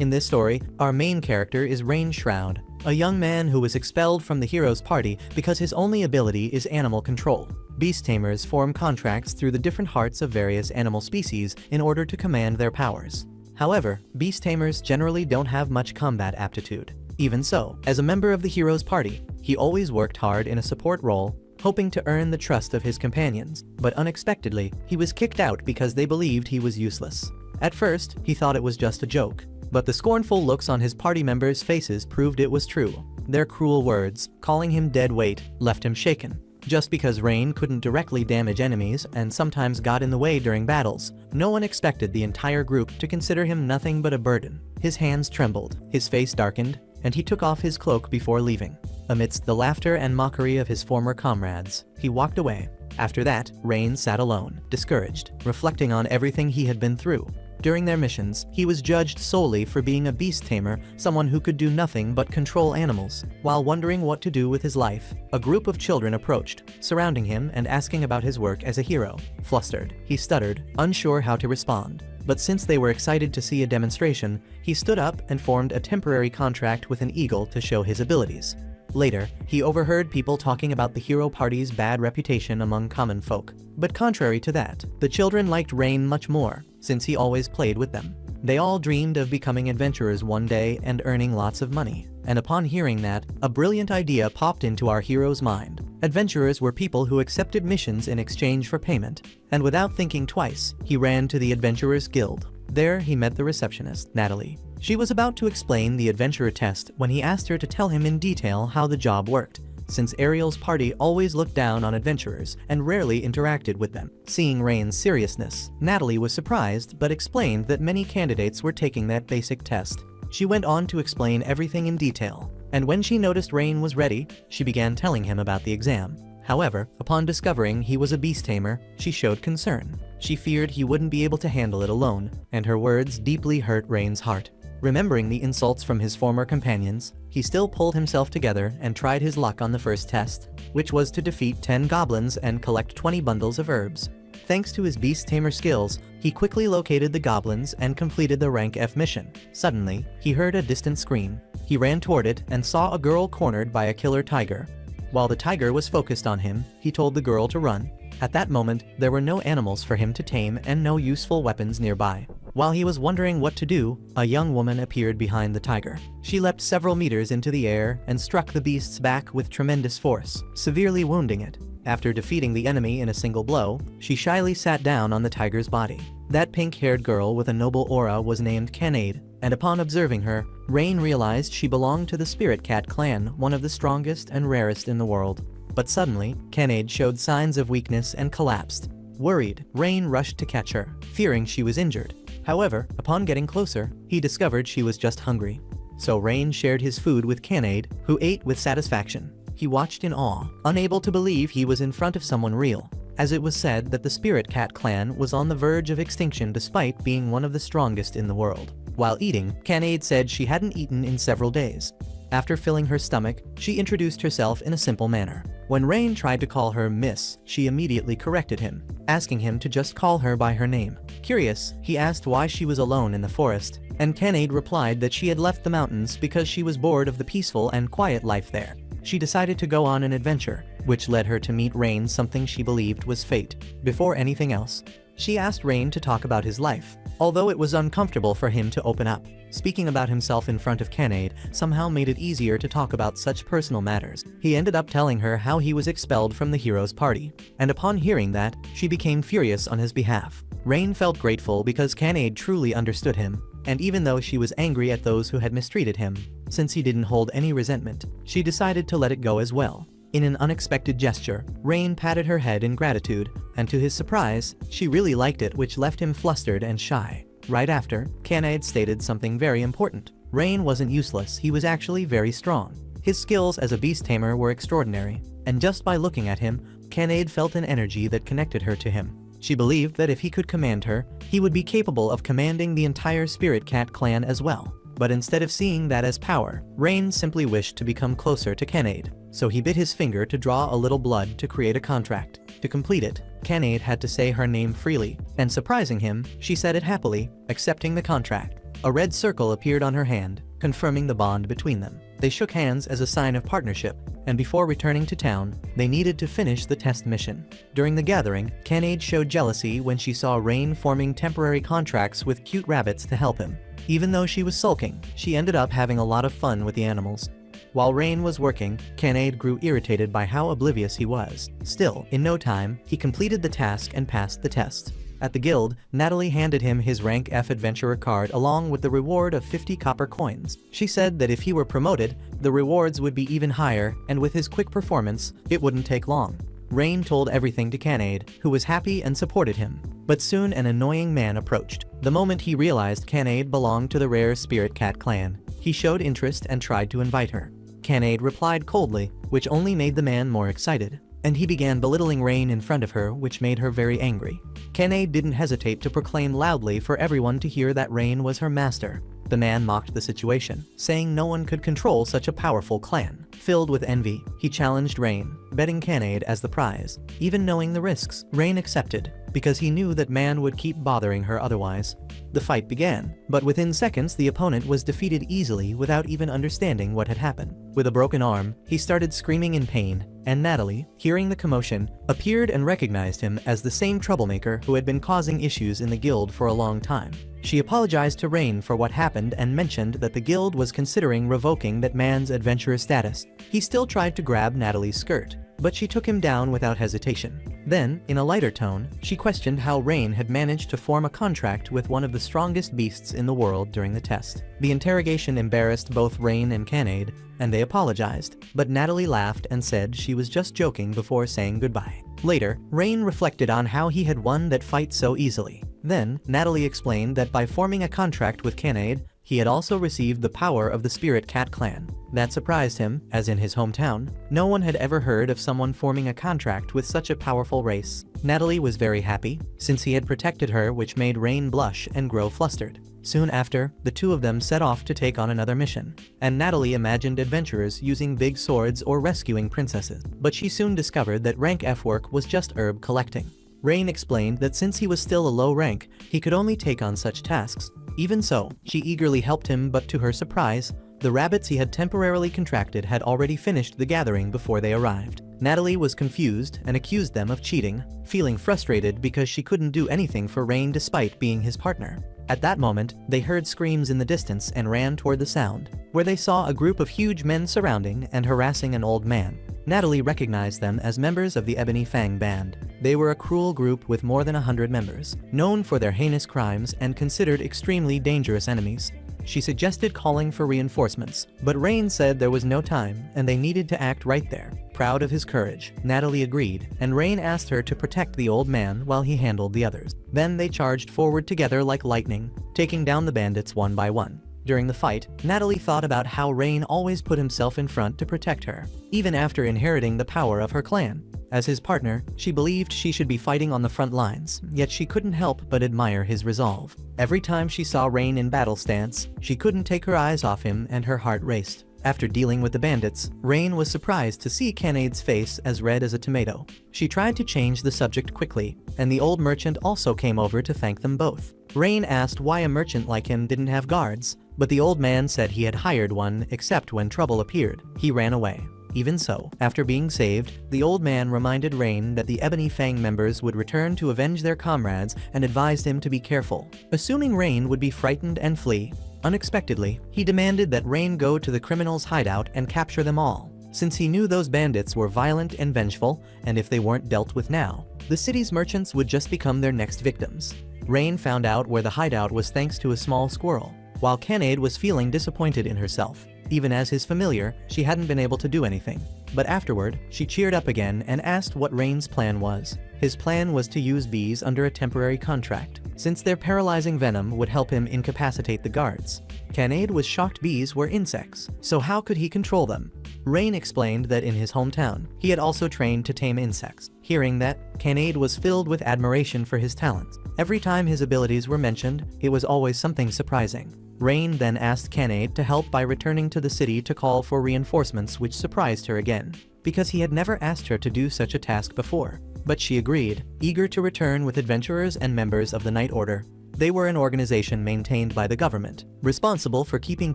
In this story, our main character is Rain Shroud, a young man who was expelled from the hero's party because his only ability is animal control. Beast tamers form contracts through the different hearts of various animal species in order to command their powers. However, beast tamers generally don't have much combat aptitude. Even so, as a member of the hero's party, he always worked hard in a support role, hoping to earn the trust of his companions, but unexpectedly, he was kicked out because they believed he was useless. At first, he thought it was just a joke, but the scornful looks on his party members' faces proved it was true. Their cruel words, calling him dead weight, left him shaken. Just because Rain couldn't directly damage enemies and sometimes got in the way during battles, no one expected the entire group to consider him nothing but a burden. His hands trembled, his face darkened, and he took off his cloak before leaving. Amidst the laughter and mockery of his former comrades, he walked away. After that, Rain sat alone, discouraged, reflecting on everything he had been through. During their missions, he was judged solely for being a beast tamer, someone who could do nothing but control animals. While wondering what to do with his life, a group of children approached, surrounding him and asking about his work as a hero. Flustered, he stuttered, unsure how to respond. But since they were excited to see a demonstration, he stood up and formed a temporary contract with an eagle to show his abilities. Later, he overheard people talking about the hero party's bad reputation among common folk. But contrary to that, the children liked Rain much more, since he always played with them. They all dreamed of becoming adventurers one day and earning lots of money. And upon hearing that, a brilliant idea popped into our hero's mind. Adventurers were people who accepted missions in exchange for payment. And without thinking twice, he ran to the Adventurers Guild. There, he met the receptionist, Natalie. She was about to explain the adventurer test when he asked her to tell him in detail how the job worked, since Ariel's party always looked down on adventurers and rarely interacted with them. Seeing Rain's seriousness, Natalie was surprised but explained that many candidates were taking that basic test. She went on to explain everything in detail, and when she noticed Rain was ready, she began telling him about the exam. However, upon discovering he was a beast tamer, she showed concern. She feared he wouldn't be able to handle it alone, and her words deeply hurt Rain's heart. Remembering the insults from his former companions, he still pulled himself together and tried his luck on the first test, which was to defeat 10 goblins and collect 20 bundles of herbs. Thanks to his beast tamer skills, he quickly located the goblins and completed the rank F mission. Suddenly, he heard a distant scream. He ran toward it and saw a girl cornered by a killer tiger. While the tiger was focused on him, he told the girl to run. At that moment, there were no animals for him to tame and no useful weapons nearby. While he was wondering what to do, a young woman appeared behind the tiger. She leapt several meters into the air and struck the beast's back with tremendous force, severely wounding it. After defeating the enemy in a single blow, she shyly sat down on the tiger's body. That pink-haired girl with a noble aura was named Canade, and upon observing her, Rain realized she belonged to the Spirit Cat clan, one of the strongest and rarest in the world. But suddenly, Canade showed signs of weakness and collapsed. Worried, Rain rushed to catch her, fearing she was injured. However, upon getting closer, he discovered she was just hungry. So Rain shared his food with Canade, who ate with satisfaction. He watched in awe, unable to believe he was in front of someone real, as it was said that the Spirit Cat clan was on the verge of extinction despite being one of the strongest in the world. While eating, Canade said she hadn't eaten in several days. After filling her stomach, she introduced herself in a simple manner. When Rain tried to call her Miss, she immediately corrected him, asking him to just call her by her name. Curious, he asked why she was alone in the forest, and Canade replied that she had left the mountains because she was bored of the peaceful and quiet life there. She decided to go on an adventure, which led her to meet Rain, something she believed was fate. Before anything else, she asked Rain to talk about his life, although it was uncomfortable for him to open up. Speaking about himself in front of Canade somehow made it easier to talk about such personal matters. He ended up telling her how he was expelled from the hero's party, and upon hearing that, she became furious on his behalf. Rain felt grateful because Canade truly understood him, and even though she was angry at those who had mistreated him, since he didn't hold any resentment, she decided to let it go as well. In an unexpected gesture, Rain patted her head in gratitude, and to his surprise, she really liked it, which left him flustered and shy. Right after, Canade stated something very important. Rain wasn't useless, he was actually very strong. His skills as a beast tamer were extraordinary, and just by looking at him, Canade felt an energy that connected her to him. She believed that if he could command her, he would be capable of commanding the entire Spirit Cat clan as well. But instead of seeing that as power, Rain simply wished to become closer to Canade. So he bit his finger to draw a little blood to create a contract. To complete it, Canade had to say her name freely, and surprising him, she said it happily, accepting the contract. A red circle appeared on her hand, confirming the bond between them. They shook hands as a sign of partnership, and before returning to town, they needed to finish the test mission. During the gathering, Canade showed jealousy when she saw Rain forming temporary contracts with cute rabbits to help him. Even though she was sulking, she ended up having a lot of fun with the animals. While Rain was working, Canade grew irritated by how oblivious he was. Still, in no time, he completed the task and passed the test. At the guild, Natalie handed him his rank F adventurer card along with the reward of 50 copper coins. She said that if he were promoted, the rewards would be even higher, and with his quick performance, it wouldn't take long. Rain told everything to Canade, who was happy and supported him. But soon an annoying man approached. The moment he realized Canade belonged to the rare Spirit Cat clan, he showed interest and tried to invite her. Canade replied coldly, which only made the man more excited, and he began belittling Rain in front of her, which made her very angry. Canade didn't hesitate to proclaim loudly for everyone to hear that Rain was her master. The man mocked the situation, saying no one could control such a powerful clan. Filled with envy, he challenged Rain, betting Canade as the prize. Even knowing the risks, Rain accepted, because he knew that man would keep bothering her otherwise. The fight began, but within seconds the opponent was defeated easily without even understanding what had happened. With a broken arm, he started screaming in pain, and Natalie, hearing the commotion, appeared and recognized him as the same troublemaker who had been causing issues in the guild for a long time. She apologized to Rain for what happened and mentioned that the guild was considering revoking that man's adventurer status. He still tried to grab Natalie's skirt, but she took him down without hesitation. Then, in a lighter tone, she questioned how Rain had managed to form a contract with one of the strongest beasts in the world during the test. The interrogation embarrassed both Rain and Canade, and they apologized, but Natalie laughed and said she was just joking before saying goodbye. Later, Rain reflected on how he had won that fight so easily. Then, Natalie explained that by forming a contract with Canade, he had also received the power of the Spirit Cat clan. That surprised him, as in his hometown, no one had ever heard of someone forming a contract with such a powerful race. Natalie was very happy, since he had protected her, which made Rain blush and grow flustered. Soon after, the two of them set off to take on another mission, and Natalie imagined adventurers using big swords or rescuing princesses. But she soon discovered that rank F work was just herb collecting. Rain explained that since he was still a low rank, he could only take on such tasks. Even so, she eagerly helped him, but to her surprise, the rabbits he had temporarily contracted had already finished the gathering before they arrived. Natalie was confused and accused them of cheating, feeling frustrated because she couldn't do anything for Rain despite being his partner. At that moment, they heard screams in the distance and ran toward the sound, where they saw a group of huge men surrounding and harassing an old man. Natalie recognized them as members of the Ebony Fang band. They were a cruel group with more than 100 members, known for their heinous crimes and considered extremely dangerous enemies. She suggested calling for reinforcements, but Rain said there was no time and they needed to act right there. Proud of his courage, Natalie agreed, and Rain asked her to protect the old man while he handled the others. Then they charged forward together like lightning, taking down the bandits one by one. During the fight, Natalie thought about how Rain always put himself in front to protect her, even after inheriting the power of her clan. As his partner, she believed she should be fighting on the front lines, yet she couldn't help but admire his resolve. Every time she saw Rain in battle stance, she couldn't take her eyes off him and her heart raced. After dealing with the bandits, Rain was surprised to see Canade's face as red as a tomato. She tried to change the subject quickly, and the old merchant also came over to thank them both. Rain asked why a merchant like him didn't have guards, but the old man said he had hired one except when trouble appeared. He ran away. Even so, after being saved, the old man reminded Rain that the Ebony Fang members would return to avenge their comrades and advised him to be careful. Assuming Rain would be frightened and flee, unexpectedly, he demanded that Rain go to the criminals' hideout and capture them all, since he knew those bandits were violent and vengeful, and if they weren't dealt with now, the city's merchants would just become their next victims. Rain found out where the hideout was thanks to a small squirrel, while Canade was feeling disappointed in herself. Even as his familiar, she hadn't been able to do anything. But afterward, she cheered up again and asked what Rain's plan was. His plan was to use bees under a temporary contract, since their paralyzing venom would help him incapacitate the guards. Canade was shocked bees were insects, so how could he control them? Rain explained that in his hometown, he had also trained to tame insects. Hearing that, Canade was filled with admiration for his talents. Every time his abilities were mentioned, it was always something surprising. Rain then asked Canade to help by returning to the city to call for reinforcements, which surprised her again, because he had never asked her to do such a task before. But she agreed, eager to return with adventurers and members of the Night Order. They were an organization maintained by the government, responsible for keeping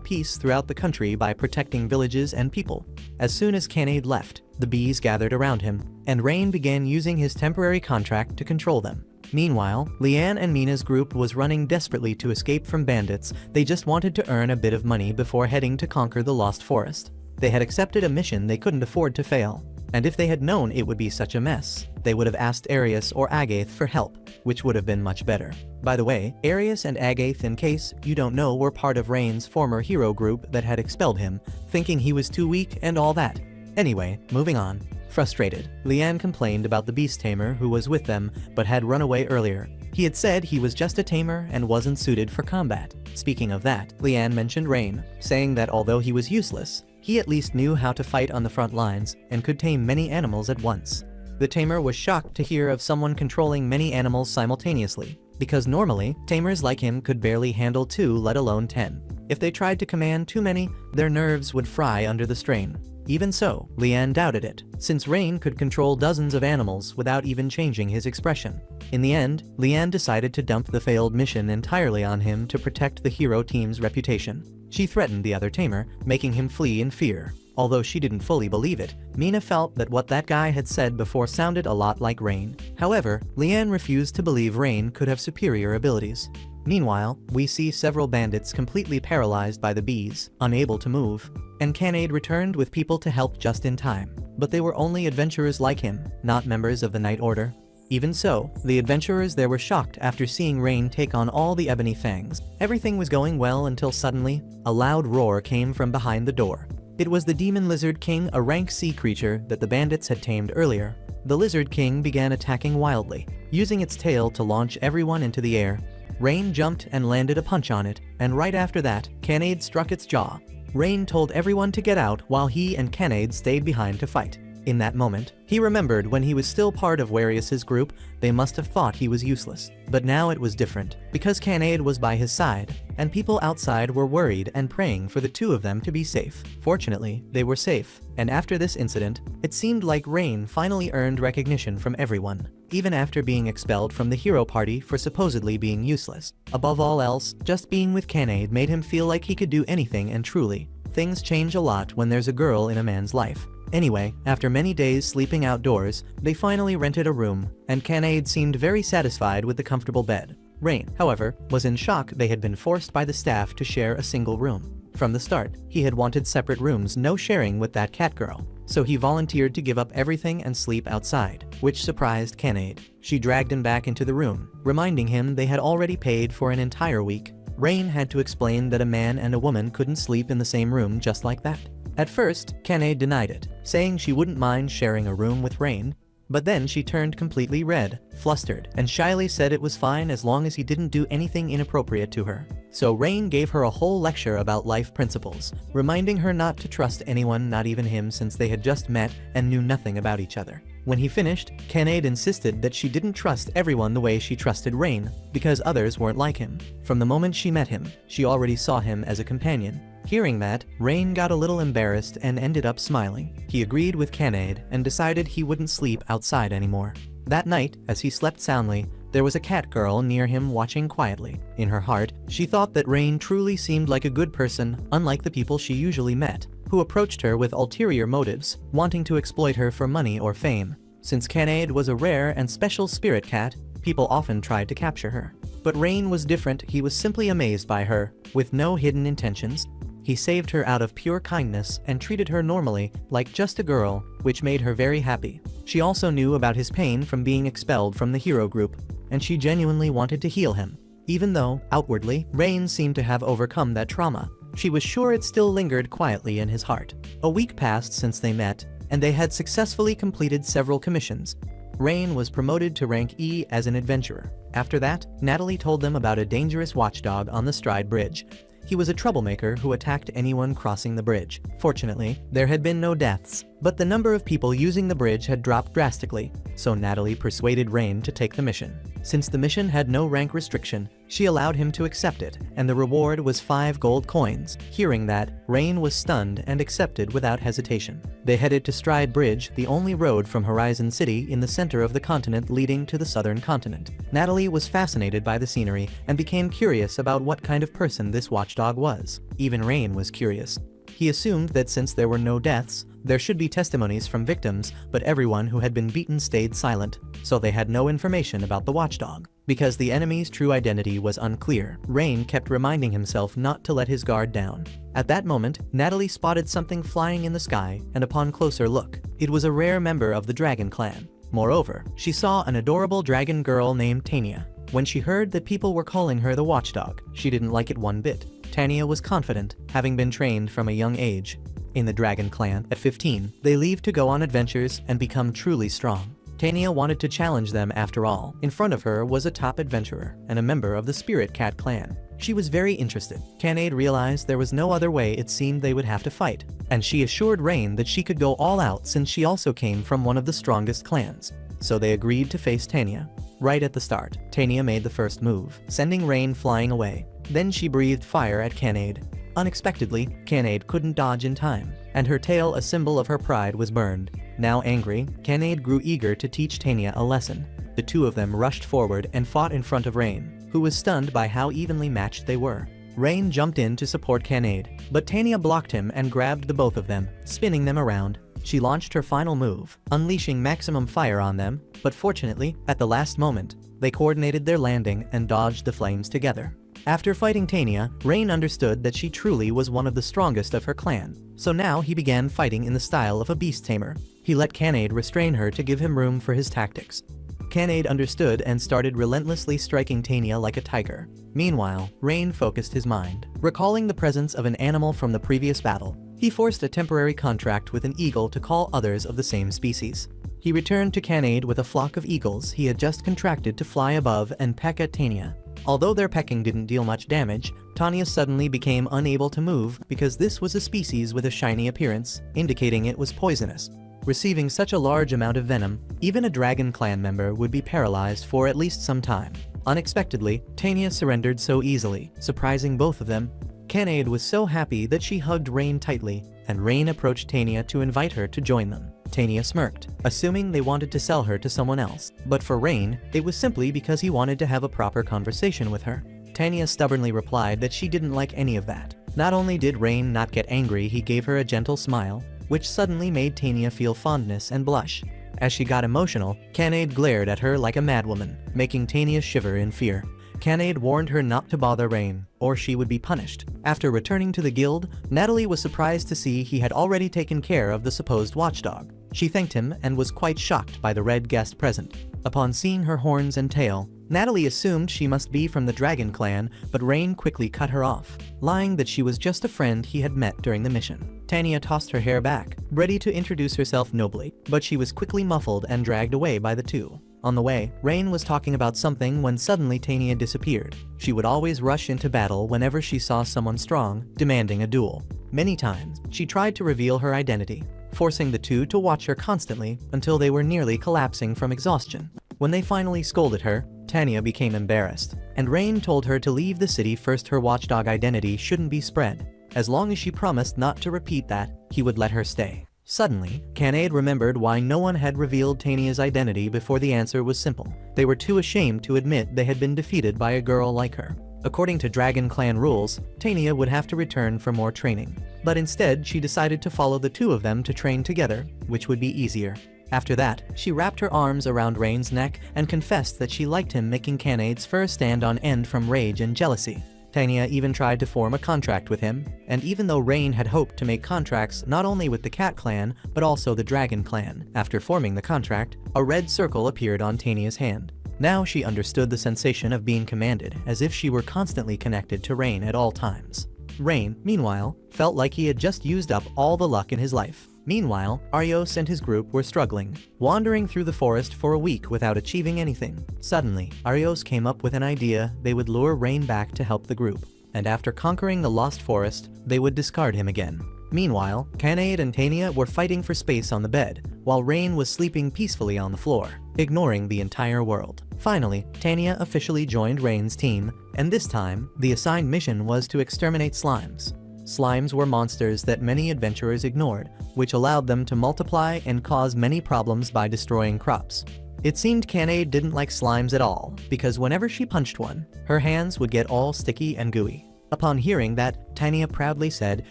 peace throughout the country by protecting villages and people. As soon as Canade left, the bees gathered around him, and Rain began using his temporary contract to control them. Meanwhile, Leanne and Mina's group was running desperately to escape from bandits. They just wanted to earn a bit of money before heading to conquer the Lost Forest. They had accepted a mission they couldn't afford to fail. And if they had known it would be such a mess, they would have asked Arius or Agath for help, which would have been much better. By the way, Arius and Agath, in case you don't know, were part of Rain's former hero group that had expelled him, thinking he was too weak and all that. Anyway, moving on. Frustrated, Leanne complained about the beast tamer who was with them but had run away earlier. He had said he was just a tamer and wasn't suited for combat. Speaking of that, Leanne mentioned Rain, saying that although he was useless, he at least knew how to fight on the front lines and could tame many animals at once. The tamer was shocked to hear of someone controlling many animals simultaneously, because normally, tamers like him could barely handle 2, let alone 10. If they tried to command too many, their nerves would fry under the strain. Even so, Leanne doubted it, since Rain could control dozens of animals without even changing his expression. In the end, Leanne decided to dump the failed mission entirely on him to protect the hero team's reputation. She threatened the other tamer, making him flee in fear. Although she didn't fully believe it, Mina felt that what that guy had said before sounded a lot like Rain. However, Leanne refused to believe Rain could have superior abilities. Meanwhile, we see several bandits completely paralyzed by the bees, unable to move, and Canade returned with people to help just in time. But they were only adventurers like him, not members of the Night Order. Even so, the adventurers there were shocked after seeing Rain take on all the Ebony Fangs. Everything was going well until suddenly, a loud roar came from behind the door. It was the Demon Lizard King, a rank sea creature that the bandits had tamed earlier. The Lizard King began attacking wildly, using its tail to launch everyone into the air. Rain jumped and landed a punch on it, and right after that, Canade struck its jaw. Rain told everyone to get out while he and Canade stayed behind to fight. In that moment, he remembered when he was still part of Warius's group, they must have thought he was useless. But now it was different, because Canade was by his side, and people outside were worried and praying for the two of them to be safe. Fortunately, they were safe, and after this incident, it seemed like Rain finally earned recognition from everyone, even after being expelled from the hero party for supposedly being useless. Above all else, just being with Canade made him feel like he could do anything, and truly, things change a lot when there's a girl in a man's life. Anyway, after many days sleeping outdoors, they finally rented a room, and Canade seemed very satisfied with the comfortable bed. Rain, however, was in shock they had been forced by the staff to share a single room. From the start, he had wanted separate rooms, no sharing with that cat girl. So he volunteered to give up everything and sleep outside, which surprised Canade. She dragged him back into the room, reminding him they had already paid for an entire week. Rain had to explain that a man and a woman couldn't sleep in the same room just like that. At first, Canade denied it, saying she wouldn't mind sharing a room with Rain, but then she turned completely red, flustered, and shyly said it was fine as long as he didn't do anything inappropriate to her. So Rain gave her a whole lecture about life principles, reminding her not to trust anyone, not even him, since they had just met and knew nothing about each other. When he finished, Canade insisted that she didn't trust everyone the way she trusted Rain, because others weren't like him. From the moment she met him, she already saw him as a companion. Hearing that, Rain got a little embarrassed and ended up smiling. He agreed with Canade and decided he wouldn't sleep outside anymore. That night, as he slept soundly, there was a cat girl near him watching quietly. In her heart, she thought that Rain truly seemed like a good person, unlike the people she usually met, who approached her with ulterior motives, wanting to exploit her for money or fame. Since Canade was a rare and special spirit cat, people often tried to capture her. But Rain was different. He was simply amazed by her, with no hidden intentions. He saved her out of pure kindness and treated her normally, like just a girl, which made her very happy. She also knew about his pain from being expelled from the hero group, and she genuinely wanted to heal him. Even though, outwardly, Rain seemed to have overcome that trauma, she was sure it still lingered quietly in his heart. A week passed since they met, and they had successfully completed several commissions. Rain was promoted to rank E as an adventurer. After that, Natalie told them about a dangerous watchdog on the Stride Bridge. He was a troublemaker who attacked anyone crossing the bridge. Fortunately, there had been no deaths, But the number of people using the bridge had dropped drastically, so Natalie persuaded Rain to take the mission. Since the mission had no rank restriction, she allowed him to accept it, and the reward was 5 gold coins. Hearing that, Rain was stunned and accepted without hesitation. They headed to Stride Bridge, the only road from Horizon City in the center of the continent leading to the southern continent. Natalie was fascinated by the scenery and became curious about what kind of person this watchdog was. Even Rain was curious. He assumed that since there were no deaths, there should be testimonies from victims, but everyone who had been beaten stayed silent, so they had no information about the watchdog. Because the enemy's true identity was unclear, Rain kept reminding himself not to let his guard down. At that moment, Natalie spotted something flying in the sky, and upon closer look, it was a rare member of the dragon clan. Moreover, she saw an adorable dragon girl named Tania. When she heard that people were calling her the watchdog, she didn't like it one bit. Tania was confident, having been trained from a young age. In the Dragon Clan, at 15, they leave to go on adventures and become truly strong. Tania wanted to challenge them after all. In front of her was a top adventurer and a member of the Spirit Cat clan. She was very interested. Canade realized there was no other way it seemed they would have to fight, and she assured Rain that she could go all out since she also came from one of the strongest clans. So they agreed to face Tania. Right at the start, Tania made the first move, sending Rain flying away. Then she breathed fire at Canade. Unexpectedly, Canade couldn't dodge in time, and her tail, a symbol of her pride, was burned. Now angry, Canade grew eager to teach Tania a lesson. The two of them rushed forward and fought in front of Rain, who was stunned by how evenly matched they were. Rain jumped in to support Canade, but Tania blocked him and grabbed the both of them, spinning them around. She launched her final move, unleashing maximum fire on them, but fortunately, at the last moment, they coordinated their landing and dodged the flames together. After fighting Tania, Rain understood that she truly was one of the strongest of her clan, so now he began fighting in the style of a beast tamer. He let Canade restrain her to give him room for his tactics. Canade understood and started relentlessly striking Tania like a tiger. Meanwhile, Rain focused his mind. Recalling the presence of an animal from the previous battle, he forced a temporary contract with an eagle to call others of the same species. He returned to Canade with a flock of eagles he had just contracted to fly above and peck at Tania. Although their pecking didn't deal much damage, Tania suddenly became unable to move because this was a species with a shiny appearance, indicating it was poisonous. Receiving such a large amount of venom, even a Dragon Clan member would be paralyzed for at least some time. Unexpectedly, Tania surrendered so easily, surprising both of them. Canade was so happy that she hugged Rain tightly, and Rain approached Tania to invite her to join them. Tania smirked, assuming they wanted to sell her to someone else. But for Rain, it was simply because he wanted to have a proper conversation with her. Tania stubbornly replied that she didn't like any of that. Not only did Rain not get angry, he gave her a gentle smile, which suddenly made Tania feel fondness and blush. As she got emotional, Canade glared at her like a madwoman, making Tania shiver in fear. Canade warned her not to bother Rain, or she would be punished. After returning to the guild, Natalie was surprised to see he had already taken care of the supposed watchdog. She thanked him and was quite shocked by the red guest present. Upon seeing her horns and tail, Natalie assumed she must be from the Dragon Clan, but Rain quickly cut her off, lying that she was just a friend he had met during the mission. Tania tossed her hair back, ready to introduce herself nobly, but she was quickly muffled and dragged away by the two. On the way, Rain was talking about something when suddenly Tania disappeared. She would always rush into battle whenever she saw someone strong, demanding a duel. Many times, she tried to reveal her identity, forcing the two to watch her constantly until they were nearly collapsing from exhaustion. When they finally scolded her, Tania became embarrassed, and Rain told her to leave the city first. Her watchdog identity shouldn't be spread. As long as she promised not to repeat that, he would let her stay. Suddenly, Canade remembered why no one had revealed Tania's identity before. The answer was simple. They were too ashamed to admit they had been defeated by a girl like her. According to Dragon Clan rules, Tania would have to return for more training. But instead, she decided to follow the two of them to train together, which would be easier. After that, she wrapped her arms around Rain's neck and confessed that she liked him, making Canade's fur stand on end from rage and jealousy. Tania even tried to form a contract with him, and even though Rain had hoped to make contracts not only with the Cat Clan, but also the Dragon Clan, after forming the contract, a red circle appeared on Tania's hand. Now she understood the sensation of being commanded, as if she were constantly connected to Rain at all times. Rain, meanwhile, felt like he had just used up all the luck in his life. Meanwhile, Arios and his group were struggling, wandering through the forest for a week without achieving anything. Suddenly, Arios came up with an idea. They would lure Rain back to help the group, and after conquering the lost forest, they would discard him again. Meanwhile, Canade and Tania were fighting for space on the bed, while Rain was sleeping peacefully on the floor, ignoring the entire world. Finally, Tania officially joined Rain's team, and this time, the assigned mission was to exterminate slimes. Slimes were monsters that many adventurers ignored, which allowed them to multiply and cause many problems by destroying crops. It seemed Canade didn't like slimes at all, because whenever she punched one, her hands would get all sticky and gooey. Upon hearing that, Tania proudly said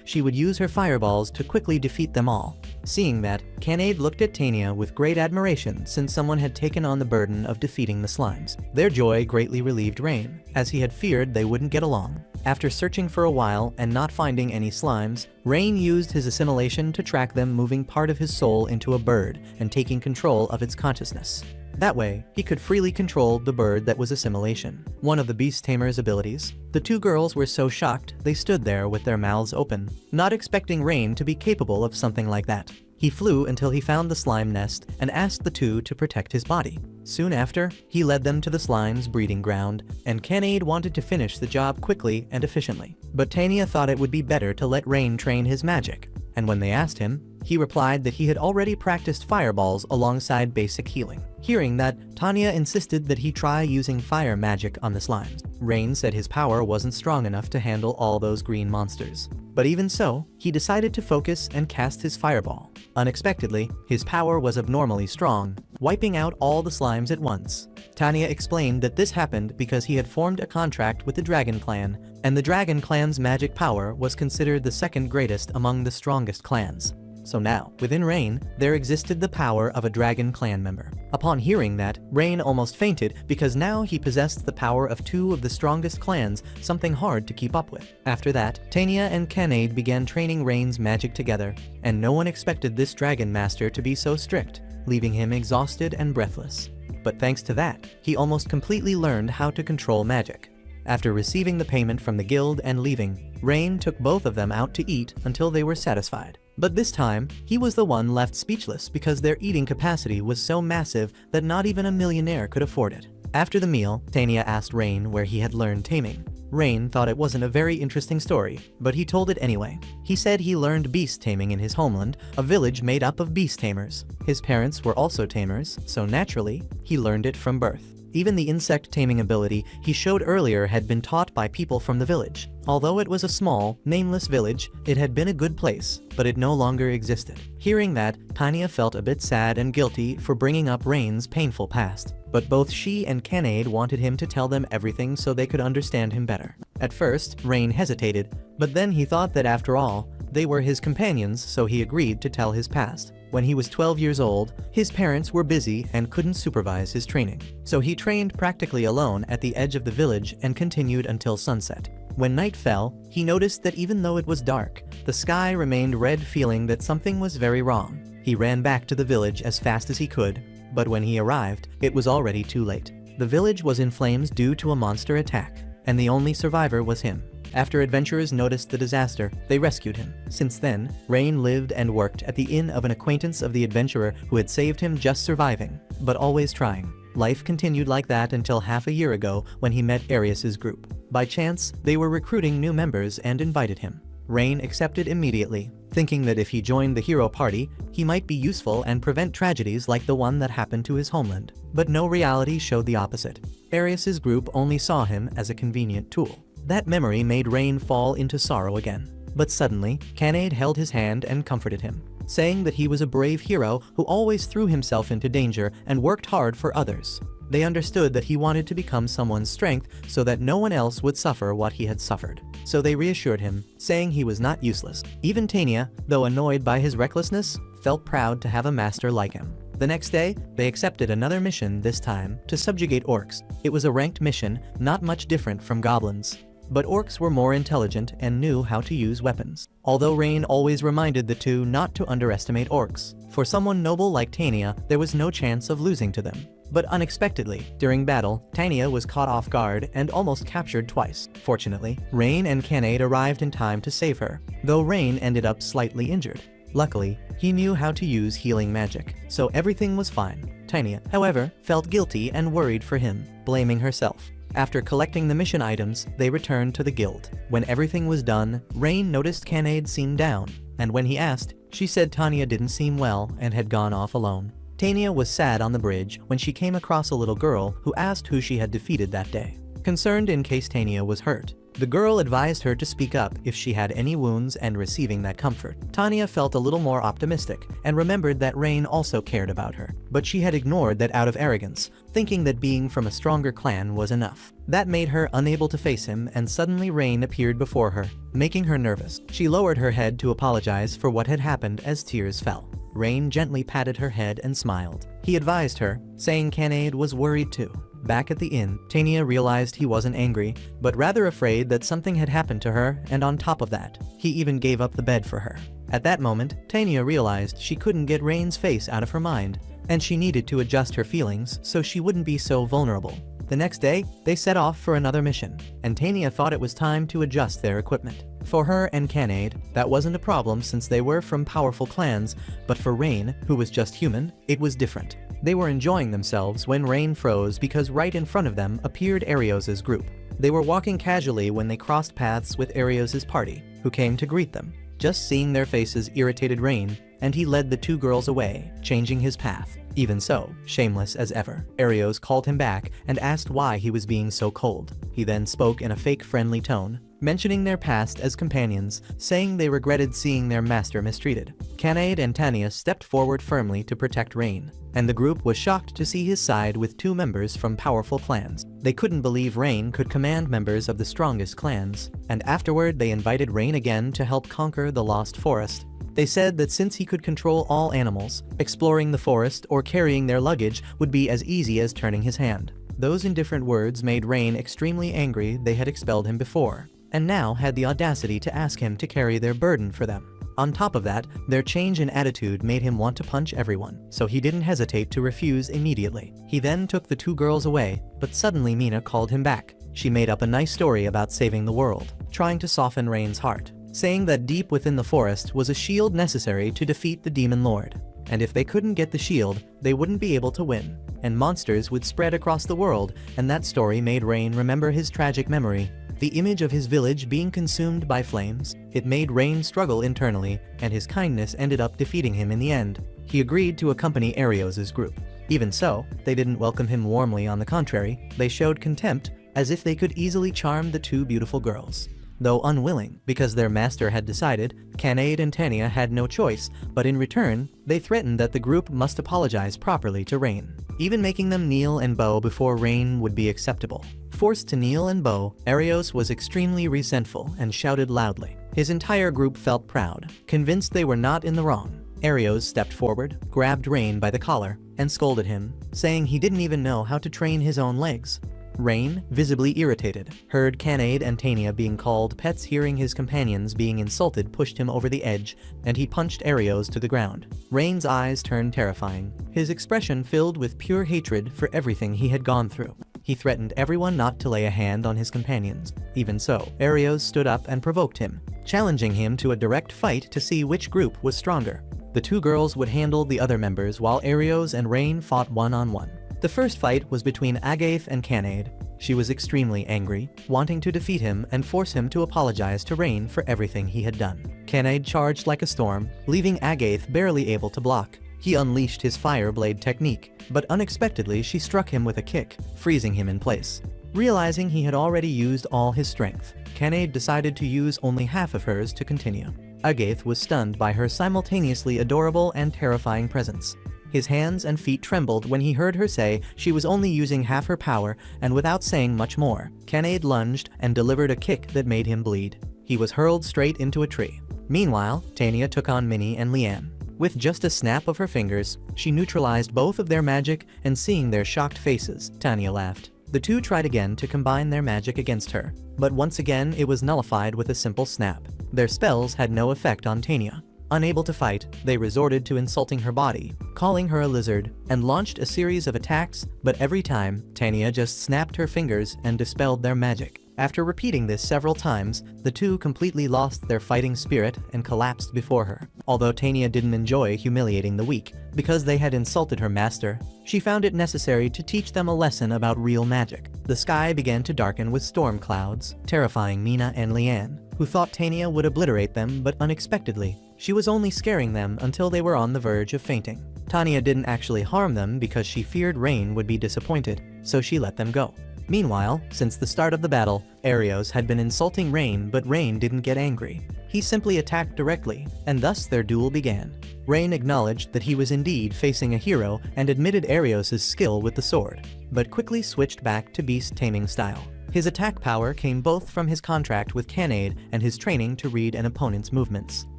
she would use her fireballs to quickly defeat them all. Seeing that, Canade looked at Tania with great admiration since someone had taken on the burden of defeating the slimes. Their joy greatly relieved Rain, as he had feared they wouldn't get along. After searching for a while and not finding any slimes, Rain used his assimilation to track them, moving part of his soul into a bird and taking control of its consciousness. That way, he could freely control the bird that was assimilation, one of the beast tamer's abilities. The two girls were so shocked they stood there with their mouths open, not expecting Rain to be capable of something like that. He flew until he found the slime nest and asked the two to protect his body. Soon after, he led them to the slime's breeding ground, and Canade wanted to finish the job quickly and efficiently. But Tania thought it would be better to let Rain train his magic, and when they asked him, he replied that he had already practiced fireballs alongside basic healing. Hearing that, Tania insisted that he try using fire magic on the slimes. Rain said his power wasn't strong enough to handle all those green monsters. But even so, he decided to focus and cast his fireball. Unexpectedly, his power was abnormally strong, wiping out all the slimes at once. Tania explained that this happened because he had formed a contract with the Dragon Clan, and the Dragon Clan's magic power was considered the second greatest among the strongest clans. So now, within Rain, there existed the power of a Dragon Clan member. Upon hearing that, Rain almost fainted because now he possessed the power of two of the strongest clans, something hard to keep up with. After that, Tania and Canade began training Rain's magic together, and no one expected this Dragon Master to be so strict, leaving him exhausted and breathless. But thanks to that, he almost completely learned how to control magic. After receiving the payment from the guild and leaving, Rain took both of them out to eat until they were satisfied. But this time, he was the one left speechless because their eating capacity was so massive that not even a millionaire could afford it. After the meal, Tania asked Rain where he had learned taming. Rain thought it wasn't a very interesting story, but he told it anyway. He said he learned beast taming in his homeland, a village made up of beast tamers. His parents were also tamers, so naturally, he learned it from birth. Even the insect taming ability he showed earlier had been taught by people from the village. Although it was a small, nameless village, it had been a good place, but it no longer existed. Hearing that, Tania felt a bit sad and guilty for bringing up Rain's painful past. But both she and Canade wanted him to tell them everything so they could understand him better. At first, Rain hesitated, but then he thought that after all, they were his companions, so he agreed to tell his past. When he was 12 years old, his parents were busy and couldn't supervise his training. So he trained practically alone at the edge of the village and continued until sunset. When night fell, he noticed that even though it was dark, the sky remained red, feeling that something was very wrong. He ran back to the village as fast as he could, but when he arrived, it was already too late. The village was in flames due to a monster attack, and the only survivor was him. After adventurers noticed the disaster, they rescued him. Since then, Rain lived and worked at the inn of an acquaintance of the adventurer who had saved him, just surviving, but always trying. Life continued like that until half a year ago when he met Arius's group. By chance, they were recruiting new members and invited him. Rain accepted immediately, thinking that if he joined the hero party, he might be useful and prevent tragedies like the one that happened to his homeland. But no, reality showed the opposite. Arius's group only saw him as a convenient tool. That memory made Rain fall into sorrow again. But suddenly, Canade held his hand and comforted him, saying that he was a brave hero who always threw himself into danger and worked hard for others. They understood that he wanted to become someone's strength so that no one else would suffer what he had suffered. So they reassured him, saying he was not useless. Even Tania, though annoyed by his recklessness, felt proud to have a master like him. The next day, they accepted another mission, this time to subjugate orcs. It was a ranked mission, not much different from goblins. But orcs were more intelligent and knew how to use weapons. Although Rain always reminded the two not to underestimate orcs. For someone noble like Tania, there was no chance of losing to them. But unexpectedly, during battle, Tania was caught off guard and almost captured twice. Fortunately, Rain and Canade arrived in time to save her, though Rain ended up slightly injured. Luckily, he knew how to use healing magic, so everything was fine. Tania, however, felt guilty and worried for him, blaming herself. After collecting the mission items, they returned to the guild. When everything was done, Rain noticed Canade seemed down. and when he asked, she said Tania didn't seem well and had gone off alone. Tania was sad on the bridge when she came across a little girl who asked who she had defeated that day. Concerned in case Tania was hurt, the girl advised her to speak up if she had any wounds and receiving that comfort. Tania felt a little more optimistic and remembered that Rain also cared about her, but she had ignored that out of arrogance, thinking that being from a stronger clan was enough. That made her unable to face him, and suddenly Rain appeared before her, making her nervous. She lowered her head to apologize for what had happened as tears fell. Rain gently patted her head and smiled. He advised her, saying Canade was worried too. Back at the inn, Tania realized he wasn't angry, but rather afraid that something had happened to her, and on top of that, he even gave up the bed for her. At that moment, Tania realized she couldn't get Rain's face out of her mind, and she needed to adjust her feelings so she wouldn't be so vulnerable. The next day, they set off for another mission, and Tania thought it was time to adjust their equipment. For her and Canade, that wasn't a problem since they were from powerful clans, but for Rain, who was just human, it was different. They were enjoying themselves when Rain froze because right in front of them appeared Arios's group. They were walking casually when they crossed paths with Arios's party, who came to greet them. Just seeing their faces irritated Rain, and he led the two girls away, changing his path. Even so, shameless as ever, Arios called him back and asked why he was being so cold. He then spoke in a fake friendly tone, mentioning their past as companions, saying they regretted seeing their master mistreated. Canade and Tania stepped forward firmly to protect Rain, and the group was shocked to see his side with two members from powerful clans. They couldn't believe Rain could command members of the strongest clans, and afterward they invited Rain again to help conquer the Lost Forest. They said that since he could control all animals, exploring the forest or carrying their luggage would be as easy as turning his hand. Those indifferent words made Rain extremely angry. They had expelled him before, and now had the audacity to ask him to carry their burden for them. On top of that, their change in attitude made him want to punch everyone, so he didn't hesitate to refuse immediately. He then took the two girls away, but suddenly Nenah called him back. She made up a nice story about saving the world, trying to soften Rain's heart, saying that deep within the forest was a shield necessary to defeat the Demon Lord, and if they couldn't get the shield, they wouldn't be able to win, and monsters would spread across the world, and that story made Rain remember his tragic memory. The image of his village being consumed by flames, it made Rain struggle internally, and his kindness ended up defeating him in the end. He agreed to accompany Arios's group. Even so, they didn't welcome him warmly. On the contrary, they showed contempt, as if they could easily charm the two beautiful girls. Though unwilling, because their master had decided, Canade and Tania had no choice, but in return, they threatened that the group must apologize properly to Rain, even making them kneel and bow before Rain would be acceptable. Forced to kneel and bow, Arios was extremely resentful and shouted loudly. His entire group felt proud, convinced they were not in the wrong. Arios stepped forward, grabbed Rain by the collar, and scolded him, saying he didn't even know how to train his own legs. Rain, visibly irritated, heard Canade and Tania being called pets. Hearing his companions being insulted pushed him over the edge, and he punched Arios to the ground. Rain's eyes turned terrifying, his expression filled with pure hatred for everything he had gone through. He threatened everyone not to lay a hand on his companions. Even so, Arios stood up and provoked him, challenging him to a direct fight to see which group was stronger. The two girls would handle the other members while Arios and Rain fought one-on-one. The first fight was between Agath and Canade. She was extremely angry, wanting to defeat him and force him to apologize to Rain for everything he had done. Canade charged like a storm, leaving Agath barely able to block. He unleashed his fire blade technique, but unexpectedly she struck him with a kick, freezing him in place. Realizing he had already used all his strength, Canade decided to use only half of hers to continue. Agath was stunned by her simultaneously adorable and terrifying presence. His hands and feet trembled when he heard her say she was only using half her power, and without saying much more, Canade lunged and delivered a kick that made him bleed. He was hurled straight into a tree. Meanwhile, Tania took on Minnie and Leanne. With just a snap of her fingers, she neutralized both of their magic, and seeing their shocked faces, Tania laughed. The two tried again to combine their magic against her, but once again it was nullified with a simple snap. Their spells had no effect on Tania. Unable to fight, they resorted to insulting her body, calling her a lizard, and launched a series of attacks, but every time, Tania just snapped her fingers and dispelled their magic. After repeating this several times, the two completely lost their fighting spirit and collapsed before her. Although Tania didn't enjoy humiliating the weak, because they had insulted her master, she found it necessary to teach them a lesson about real magic. The sky began to darken with storm clouds, terrifying Nenah and Leanne. who thought Tania would obliterate them, but unexpectedly, she was only scaring them until they were on the verge of fainting. Tania didn't actually harm them because she feared Rain would be disappointed, so she let them go. Meanwhile, since the start of the battle, Arios had been insulting Rain, but Rain didn't get angry. He simply attacked directly, and thus their duel began. Rain acknowledged that he was indeed facing a hero and admitted Arios' skill with the sword, but quickly switched back to beast taming style. His attack power came both from his contract with Canade and his training to read an opponent's movements.